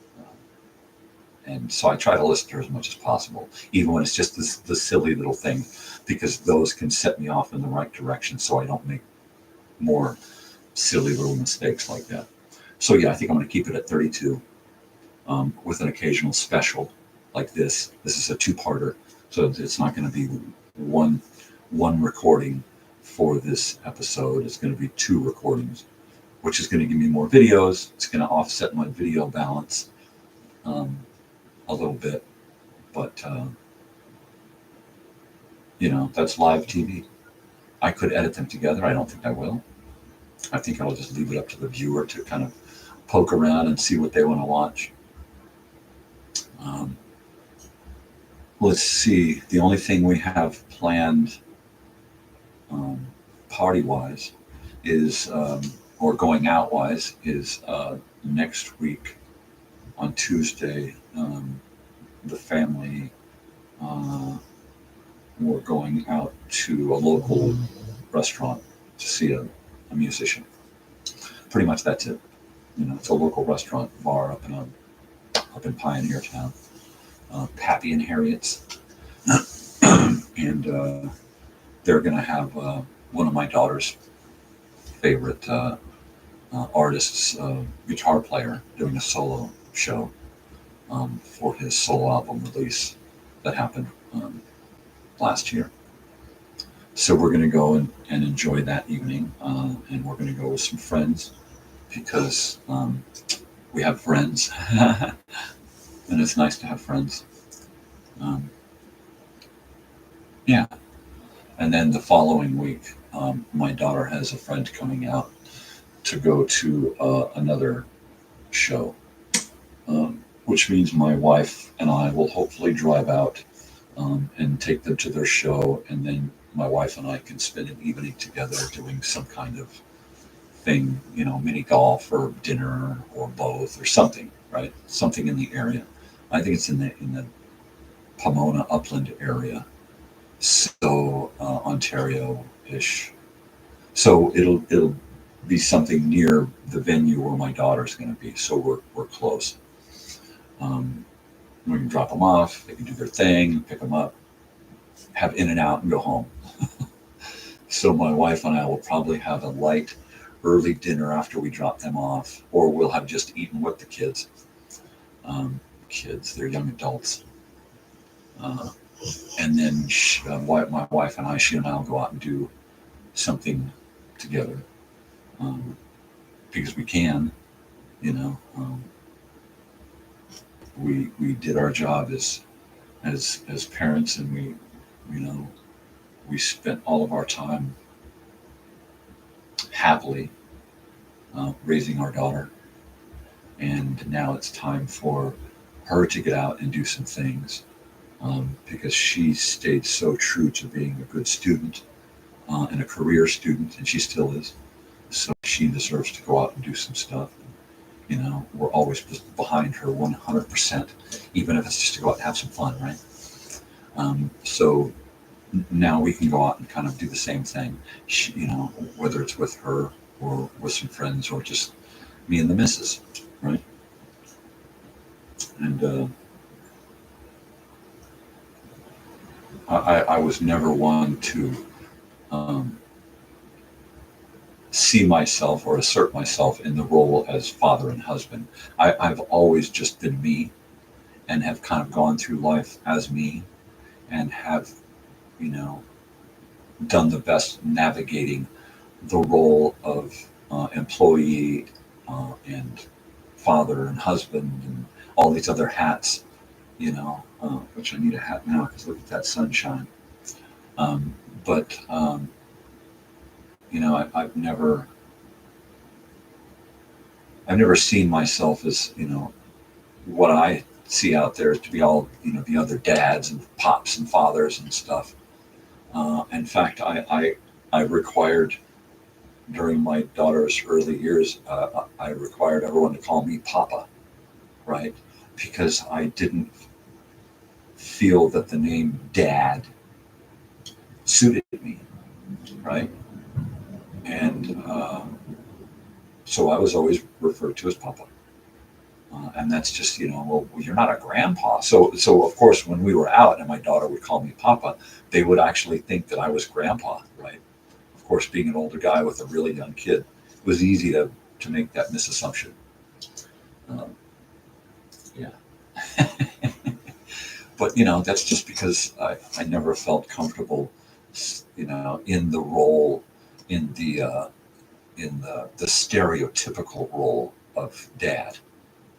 And so I try to listen to her as much as possible, even when it's just the silly little thing, because those can set me off in the right direction, so I don't make more silly little mistakes like that. So yeah, I think I'm going to keep it at 32, with an occasional special like this. This is a 2-parter, so it's not going to be one recording for this episode. It's going to be 2 recordings, which is going to give me more videos. It's going to offset my video balance a little bit, but that's live TV. I could edit them together. I don't think I will. I think I'll just leave it up to the viewer to kind of poke around and see what they want to watch. Let's see. The only thing we have planned party-wise is, or going out-wise, is next week on Tuesday. The family, we're going out to a local restaurant to see a musician. Pretty much that's it. It's a local restaurant bar up in Pioneer Town, Pappy and Harriet's, and they're going to have one of my daughter's favorite artists, guitar player, doing a solo show for his solo album release that happened last year. So we're going to go and enjoy that evening, and we're going to go with some friends, because we have friends, and it's nice to have friends. Yeah. And then the following week, my daughter has a friend coming out to go to another show, which means my wife and I will hopefully drive out and take them to their show, and then my wife and I can spend an evening together doing some kind of thing, mini golf or dinner or both or something, right? Something in the area. I think it's in the Pomona Upland area, so Ontario-ish. So it'll be something near the venue where my daughter's going to be. So we're close. We can drop them off. They can do their thing, pick them up, have in and out, and go home. So my wife and I will probably have a light early dinner after we drop them off, or we'll have just eaten with the kids. Kids, they're young adults. And then my wife and I, she and I will go out and do something together, because we can, you know. We did our job as parents, and we spent all of our time happily raising our daughter, and now it's time for her to get out and do some things, because she stayed so true to being a good student and a career student, and she still is. So she deserves to go out and do some stuff. We're always behind her 100%, even if it's just to go out and have some fun, right? So now we can go out and kind of do the same thing, whether it's with her or with some friends or just me and the missus, right? And I was never one to see myself or assert myself in the role as father and husband. I've always just been me, and have kind of gone through life as me, and have, done the best navigating the role of employee and father and husband and all these other hats, which I need a hat now because look at that sunshine. But I've never seen myself as, what I see out there is to be all, the other dads and pops and fathers and stuff. In fact, I required, during my daughter's early years, I required everyone to call me Papa, right? Because I didn't feel that the name Dad suited me, right? And so I was always referred to as Papa. And that's just, well, you're not a grandpa. So of course, when we were out and my daughter would call me Papa, they would actually think that I was grandpa, right? Of course, being an older guy with a really young kid, it was easy to make that misassumption. Yeah. But, that's just because I never felt comfortable, in the role, in the stereotypical role of dad,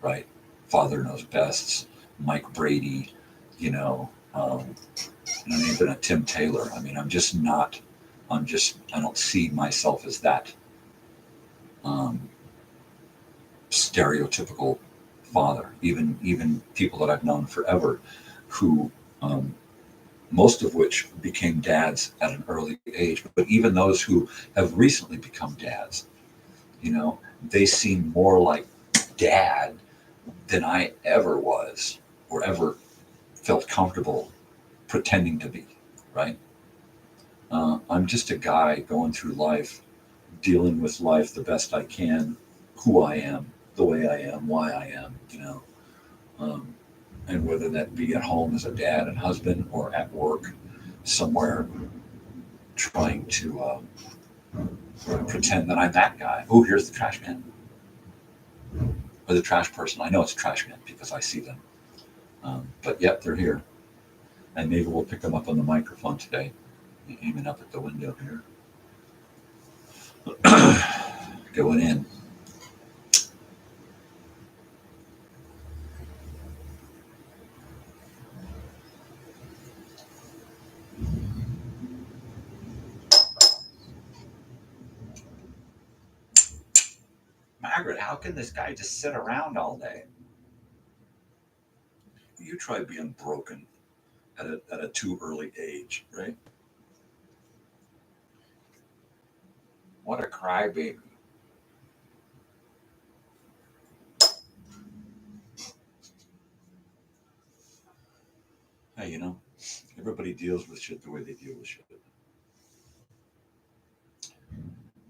right? Father knows best, Mike Brady, and even a Tim Taylor. I mean, I don't see myself as that stereotypical father. Even people that I've known forever, who most of which became dads at an early age, but even those who have recently become dads, they seem more like dad than I ever was or ever felt comfortable pretending to be, right? I'm just a guy going through life, dealing with life the best I can, who I am, the way I am, why I am, and whether that be at home as a dad and husband or at work somewhere, trying to pretend that I'm that guy. Oh, here's the trash man. Or the trash person. I know it's trash man because I see them. But yep, they're here. And maybe we'll pick them up on the microphone today, aiming up at the window here. Going in. Margaret, how can this guy just sit around all day? You try being broken at a too early age, right? What a crybaby. Hey, everybody deals with shit the way they deal with shit.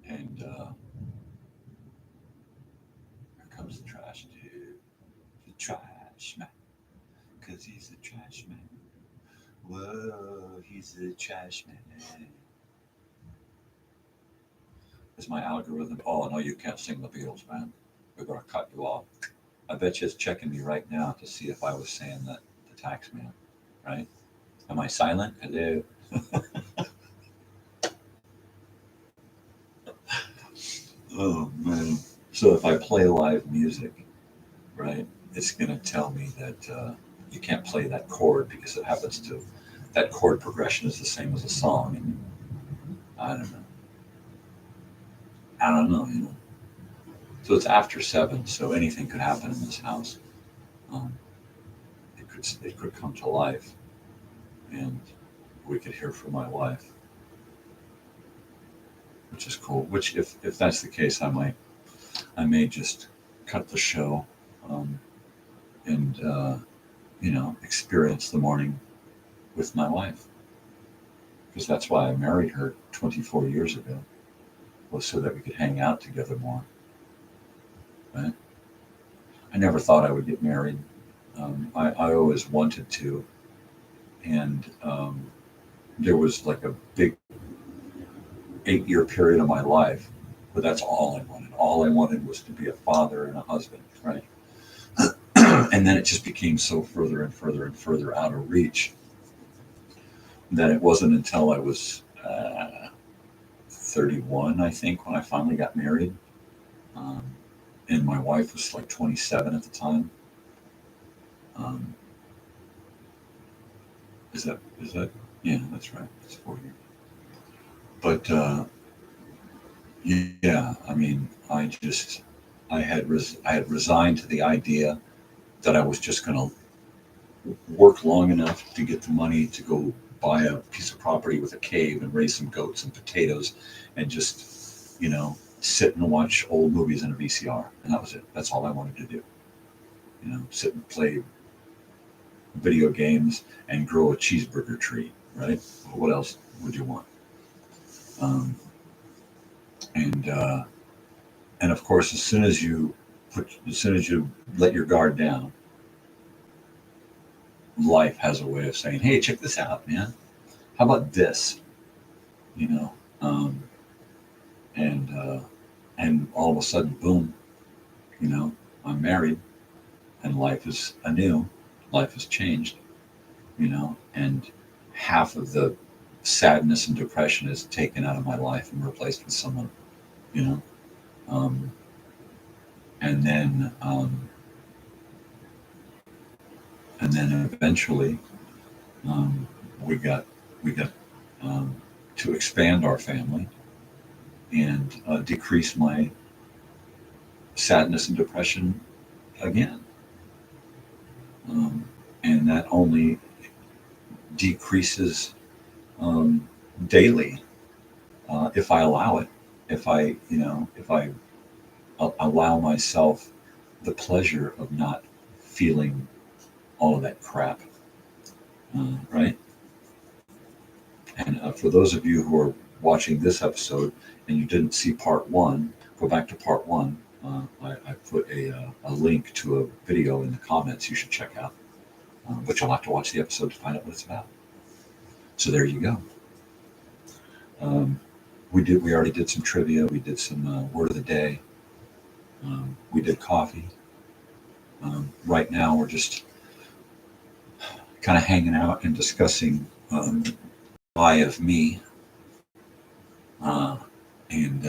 And here comes the trash dude. The trash man. Because he's the trash man. Whoa, he's the trash man. Is my algorithm? Oh no, you can't sing the Beatles, man. We're gonna cut you off. I bet you it's checking me right now to see if I was saying that the tax man, right? Am I silent? Hello. Oh man. So if I play live music, right, it's gonna tell me that you can't play that chord because it happens to that chord progression is the same as a song, and I don't know. I don't know, you know. So it's after 7, so anything could happen in this house. Um, it could come to life, and we could hear from my wife, which is cool. Which, if that's the case, I may just cut the show, um, and experience the morning with my wife, because that's why I married her 24 years ago, was so that we could hang out together more. Right? I never thought I would get married. I always wanted to, and there was like a big 8-year period of my life where that's all I wanted. All I wanted was to be a father and a husband, right? And then it just became so further and further and further out of reach that it wasn't until I was 31, I think, when I finally got married. Um, and my wife was like 27 at the time. Um, is that, yeah, that's right. It's 4 years. But yeah, I mean, I had resigned to the idea that I was just going to work long enough to get the money to go buy a piece of property with a cave and raise some goats and potatoes, and just, sit and watch old movies in a VCR, and that was it. That's all I wanted to do. Sit and play video games and grow a cheeseburger tree, right? What else would you want? Um, and and of course, as soon as you let your guard down, life has a way of saying, "Hey, check this out, man. How about this?" You know, um, and all of a sudden, boom, I'm married, and life is anew. Life has changed, and half of the sadness and depression is taken out of my life and replaced with someone, you know. Um, and then eventually, um, we got we got to expand our family and decrease my sadness and depression again. Um, and that only decreases um, daily if I allow it. If I allow myself the pleasure of not feeling all of that crap, right? And for those of you who are watching this episode and you didn't see part 1, go back to part 1. I put a link to a video in the comments you should check out, but you'll have to watch the episode to find out what it's about. So there you go. We already did some trivia. We did some word of the day. We did coffee. Right now we're just kind of hanging out and discussing why of me, and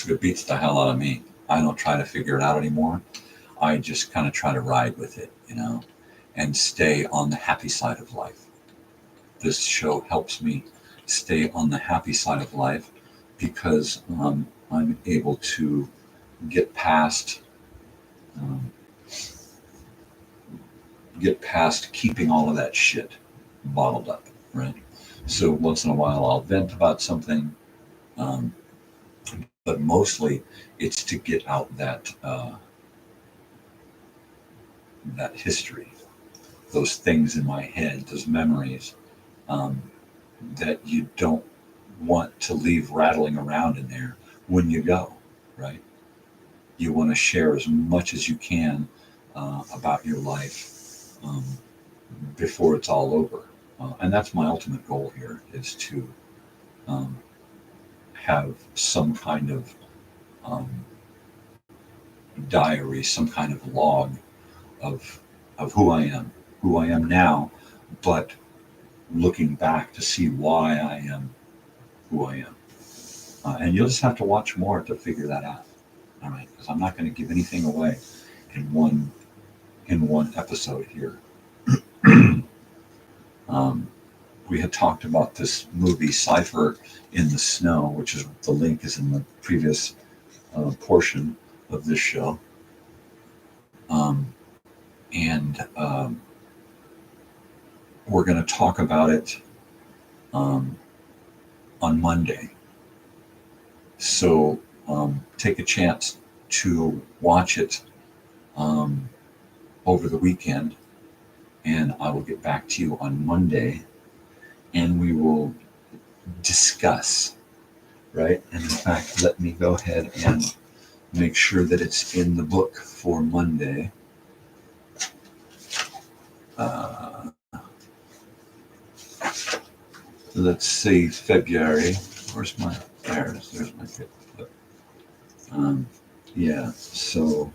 it beats the hell out of me. I don't try to figure it out anymore. I just kind of try to ride with it, and stay on the happy side of life. This show helps me stay on the happy side of life because I'm able to get past um, keeping all of that shit bottled up, right? So once in a while I'll vent about something, um, but mostly it's to get out that history, those things in my head, those memories um, that you don't want to leave rattling around in there when you go, right? You want to share as much as you can about your life before it's all over. And that's my ultimate goal here, is to um, have some kind of diary, some kind of log of who I am now, but looking back to see why I am who I am. And you'll just have to watch more to figure that out. All right, because I'm not going to give anything away in one episode here. We had talked about this movie Cypher in the Snow, which is the link is in the previous portion of this show. We're going to talk about it on Monday. So take a chance to watch it over the weekend, and I will get back to you on Monday, and we will discuss, right? And in fact, let me go ahead and make sure that it's in the book for Monday. Let's see, February. Where's my, there's my clip. Yeah, so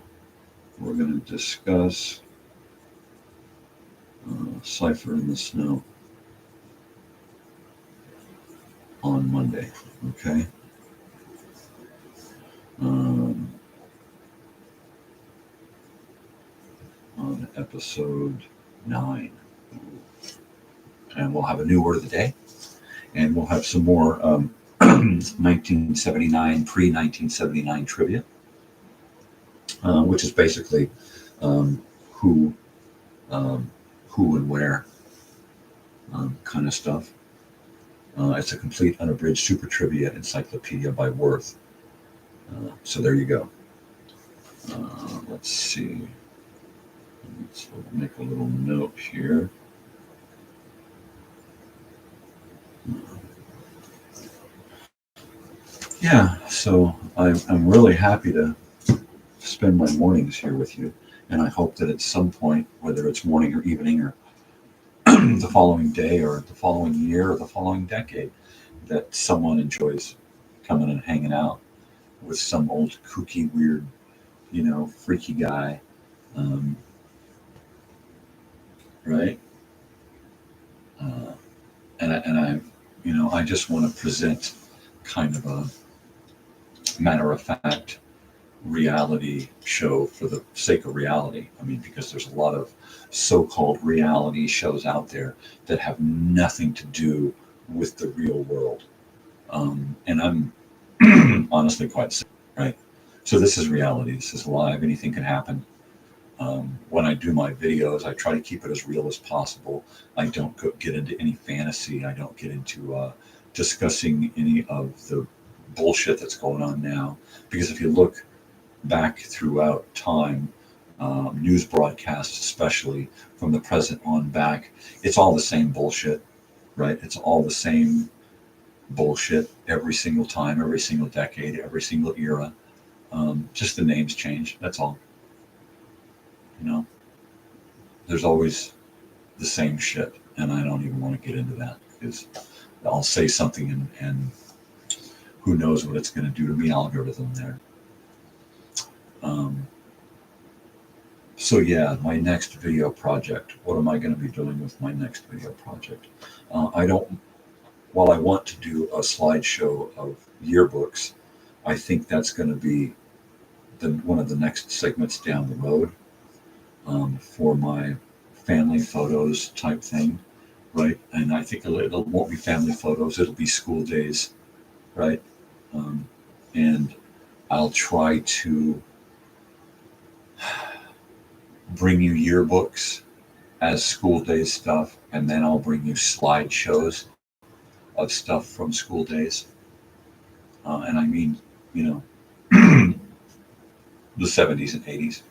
we're going to discuss Cypher in the Snow on Monday, okay? On episode 9. And we'll have a new word of the day, and we'll have some more 1979, pre-1979 trivia, which is basically who and where kind of stuff. It's a complete unabridged super trivia encyclopedia by Worth. So there you go. Let's see. Let's make a little note here. Yeah, so I'm really happy to spend my mornings here with you, and I hope that at some point, whether it's morning or evening or the following day or the following year or the following decade, that someone enjoys coming and hanging out with some old kooky, weird, freaky guy, right? I just want to present kind of a matter-of-fact reality show for the sake of reality. I mean, because there's a lot of so-called reality shows out there that have nothing to do with the real world. And I'm honestly quite sick, right? So this is reality. This is live. Anything can happen. When I do my videos, I try to keep it as real as possible. I don't get into any fantasy. I don't get into discussing any of the bullshit that's going on now. Because if you look back throughout time, news broadcasts, especially from the present on back, it's all the same bullshit, right? It's all the same bullshit every single time, every single decade, every single era. Just the names change. That's all. There's always the same shit, and I don't even want to get into that because I'll say something and who knows what it's going to do to the algorithm there. So yeah, my next video project. What am I going to be doing with my next video project? While I want to do a slideshow of yearbooks, I think that's going to be one of the next segments down the road for my family photos type thing, right? And I think it won't be family photos, it'll be school days, right? And I'll try to bring you yearbooks as school days stuff, and then I'll bring you slideshows of stuff from school days. And I mean, the 70s and 80s,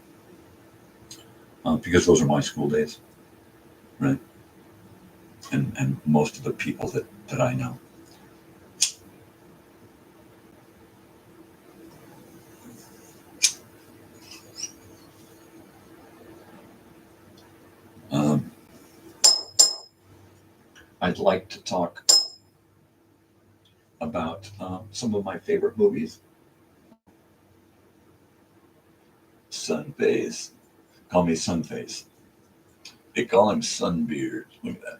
because those are my school days, right? And most of the people that I know. I'd like to talk about some of my favorite movies. Sunface. Call me Sunface. They call him Sunbeard. Look at that.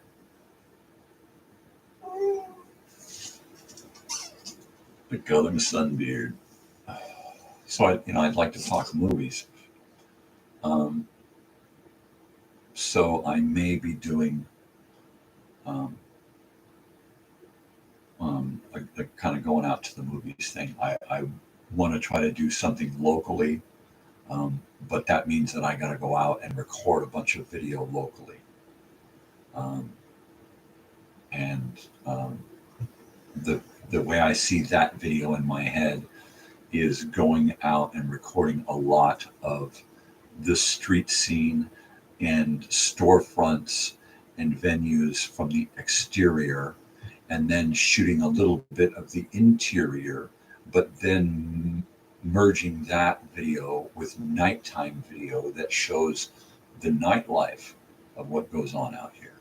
They call him Sunbeard. So I'd like to talk movies. So I may be doing a kind of going out to the movies thing. I want to try to do something locally, but that means that I got to go out and record a bunch of video locally. The way I see that video in my head is going out and recording a lot of the street scene and storefronts and venues from the exterior, and then shooting a little bit of the interior, but then merging that video with nighttime video that shows the nightlife of what goes on out here,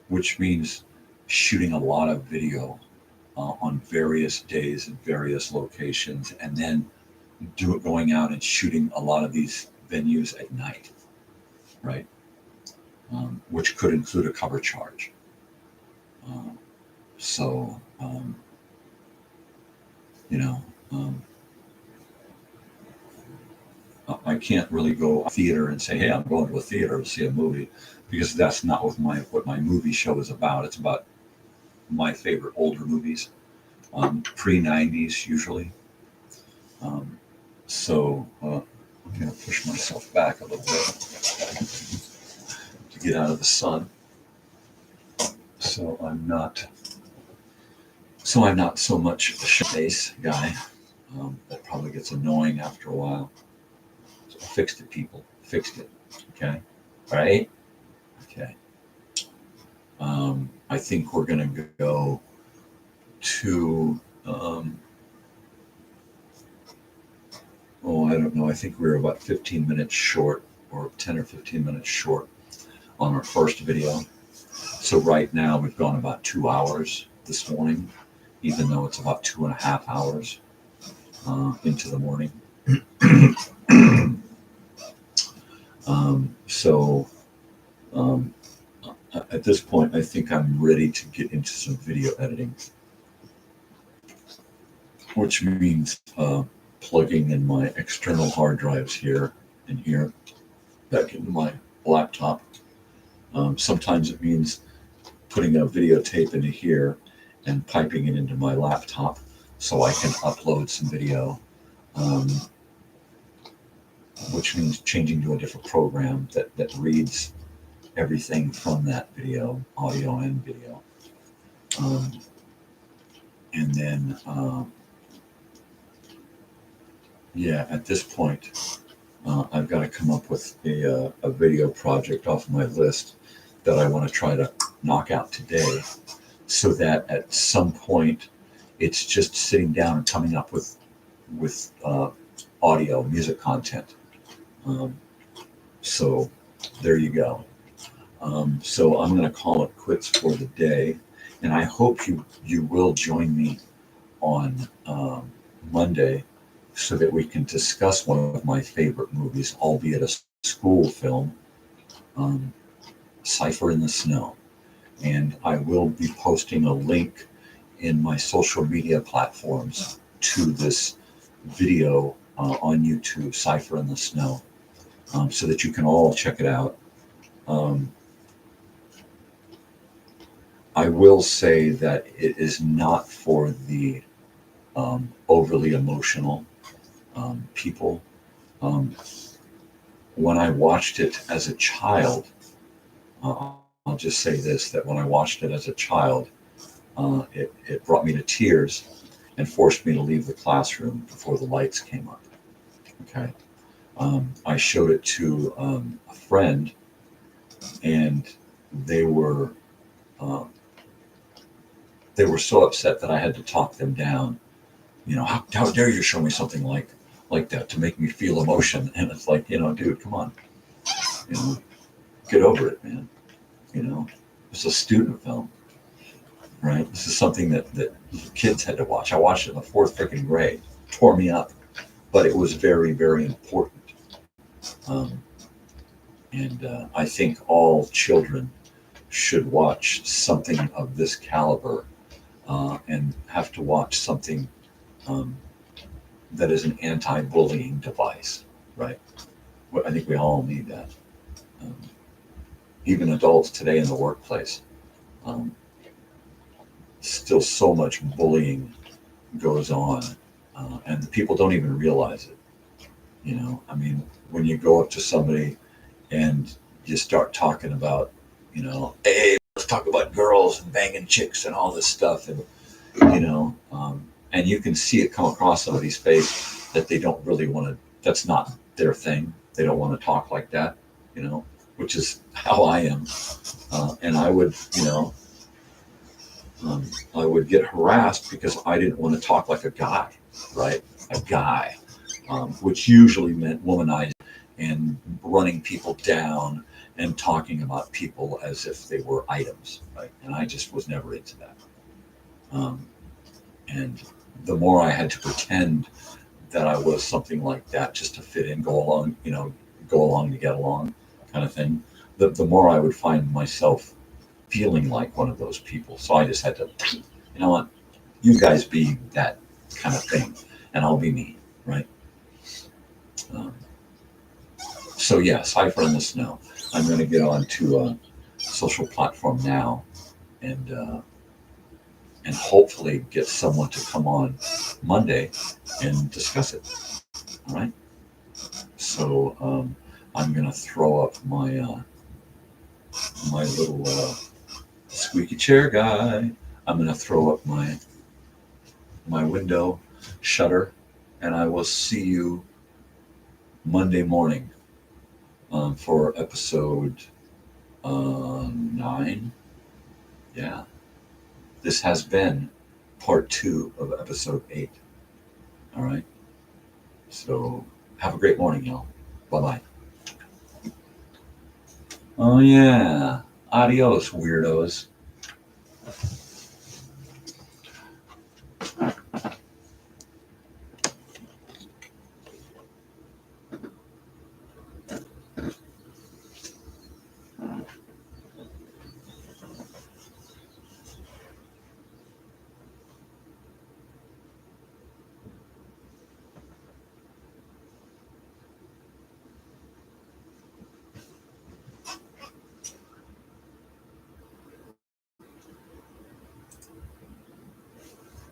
which means shooting a lot of video on various days and various locations, and then going out and shooting a lot of these venues at night, right? Which could include a cover charge. I can't really go to a theater and say, hey, I'm going to a theater to see a movie, because that's not what my movie show is about. It's about my favorite older movies, pre-90s usually. I'm going to push myself back a little bit to get out of the sun. So I'm not so much a face guy. That probably gets annoying after a while. So I fixed it, people. Fixed it. Okay. All right. Okay. I think we're going to go to, I don't know. I think we were about 15 minutes short, or 10 or 15 minutes short on our first video. So right now we've gone about 2 hours this morning, even though it's about 2.5 hours into the morning. At this point, I think I'm ready to get into some video editing, which means plugging in my external hard drives here and here back into my laptop. Sometimes it means putting a videotape into here and piping it into my laptop so I can upload some video, which means changing to a different program that reads everything from that video, audio and video. And then, at this point, I've got to come up with a video project off my list that I want to try to knock out today, so that at some point it's just sitting down and coming up with audio, music content. So there you go. So I'm going to call it quits for the day, and I hope you will join me on Monday, so that we can discuss one of my favorite movies, albeit a school film, Cypher in the Snow. And I will be posting a link in my social media platforms to this video on YouTube, Cypher in the Snow, so that you can all check it out. I will say that it is not for the overly emotional people. When I watched it as a child, I'll just say this, that when I watched it as a child, it brought me to tears and forced me to leave the classroom before the lights came up. Okay. I showed it to a friend, and they were so upset that I had to talk them down. How dare you show me something like that to make me feel emotion? And it's like, dude, come on, get over it, man. It's a student film. right? This is something that kids had to watch. I watched it in the fourth freaking grade. Tore me up, but it was very, very important. Um, and I think all children should watch something of this caliber, and have to watch something um, that is an anti-bullying device, right? I think we all need that. Um, Even adults today in the workplace, um, still so much bullying goes on, and people don't even realize it. I mean, when you go up to somebody and you start talking about, hey, let's talk about girls and banging chicks and all this stuff, and and you can see it come across somebody's face that they don't really want to. That's not their thing. They don't want to talk like that, which is how I am. And I would, I would get harassed because I didn't want to talk like a guy, right? A guy, which usually meant womanizing and running people down and talking about people as if they were items, right? And I just was never into that. And the more I had to pretend that I was something like that just to fit in, go along to get along kind of thing, the more I would find myself feeling like one of those people. So I just had to, you know what, you guys be that kind of thing, and I'll be me, right? So yeah, Cipher in the Snow. I'm going to get on to a social platform now, and hopefully get someone to come on Monday and discuss it. All right. So I'm going to throw up my my little squeaky chair guy. I'm going to throw up my window shutter, and I will see you Monday morning for episode 9. Yeah. This has been part 2 of episode 8. All right. So have a great morning, y'all. Bye-bye. Oh, yeah. Adios, weirdos.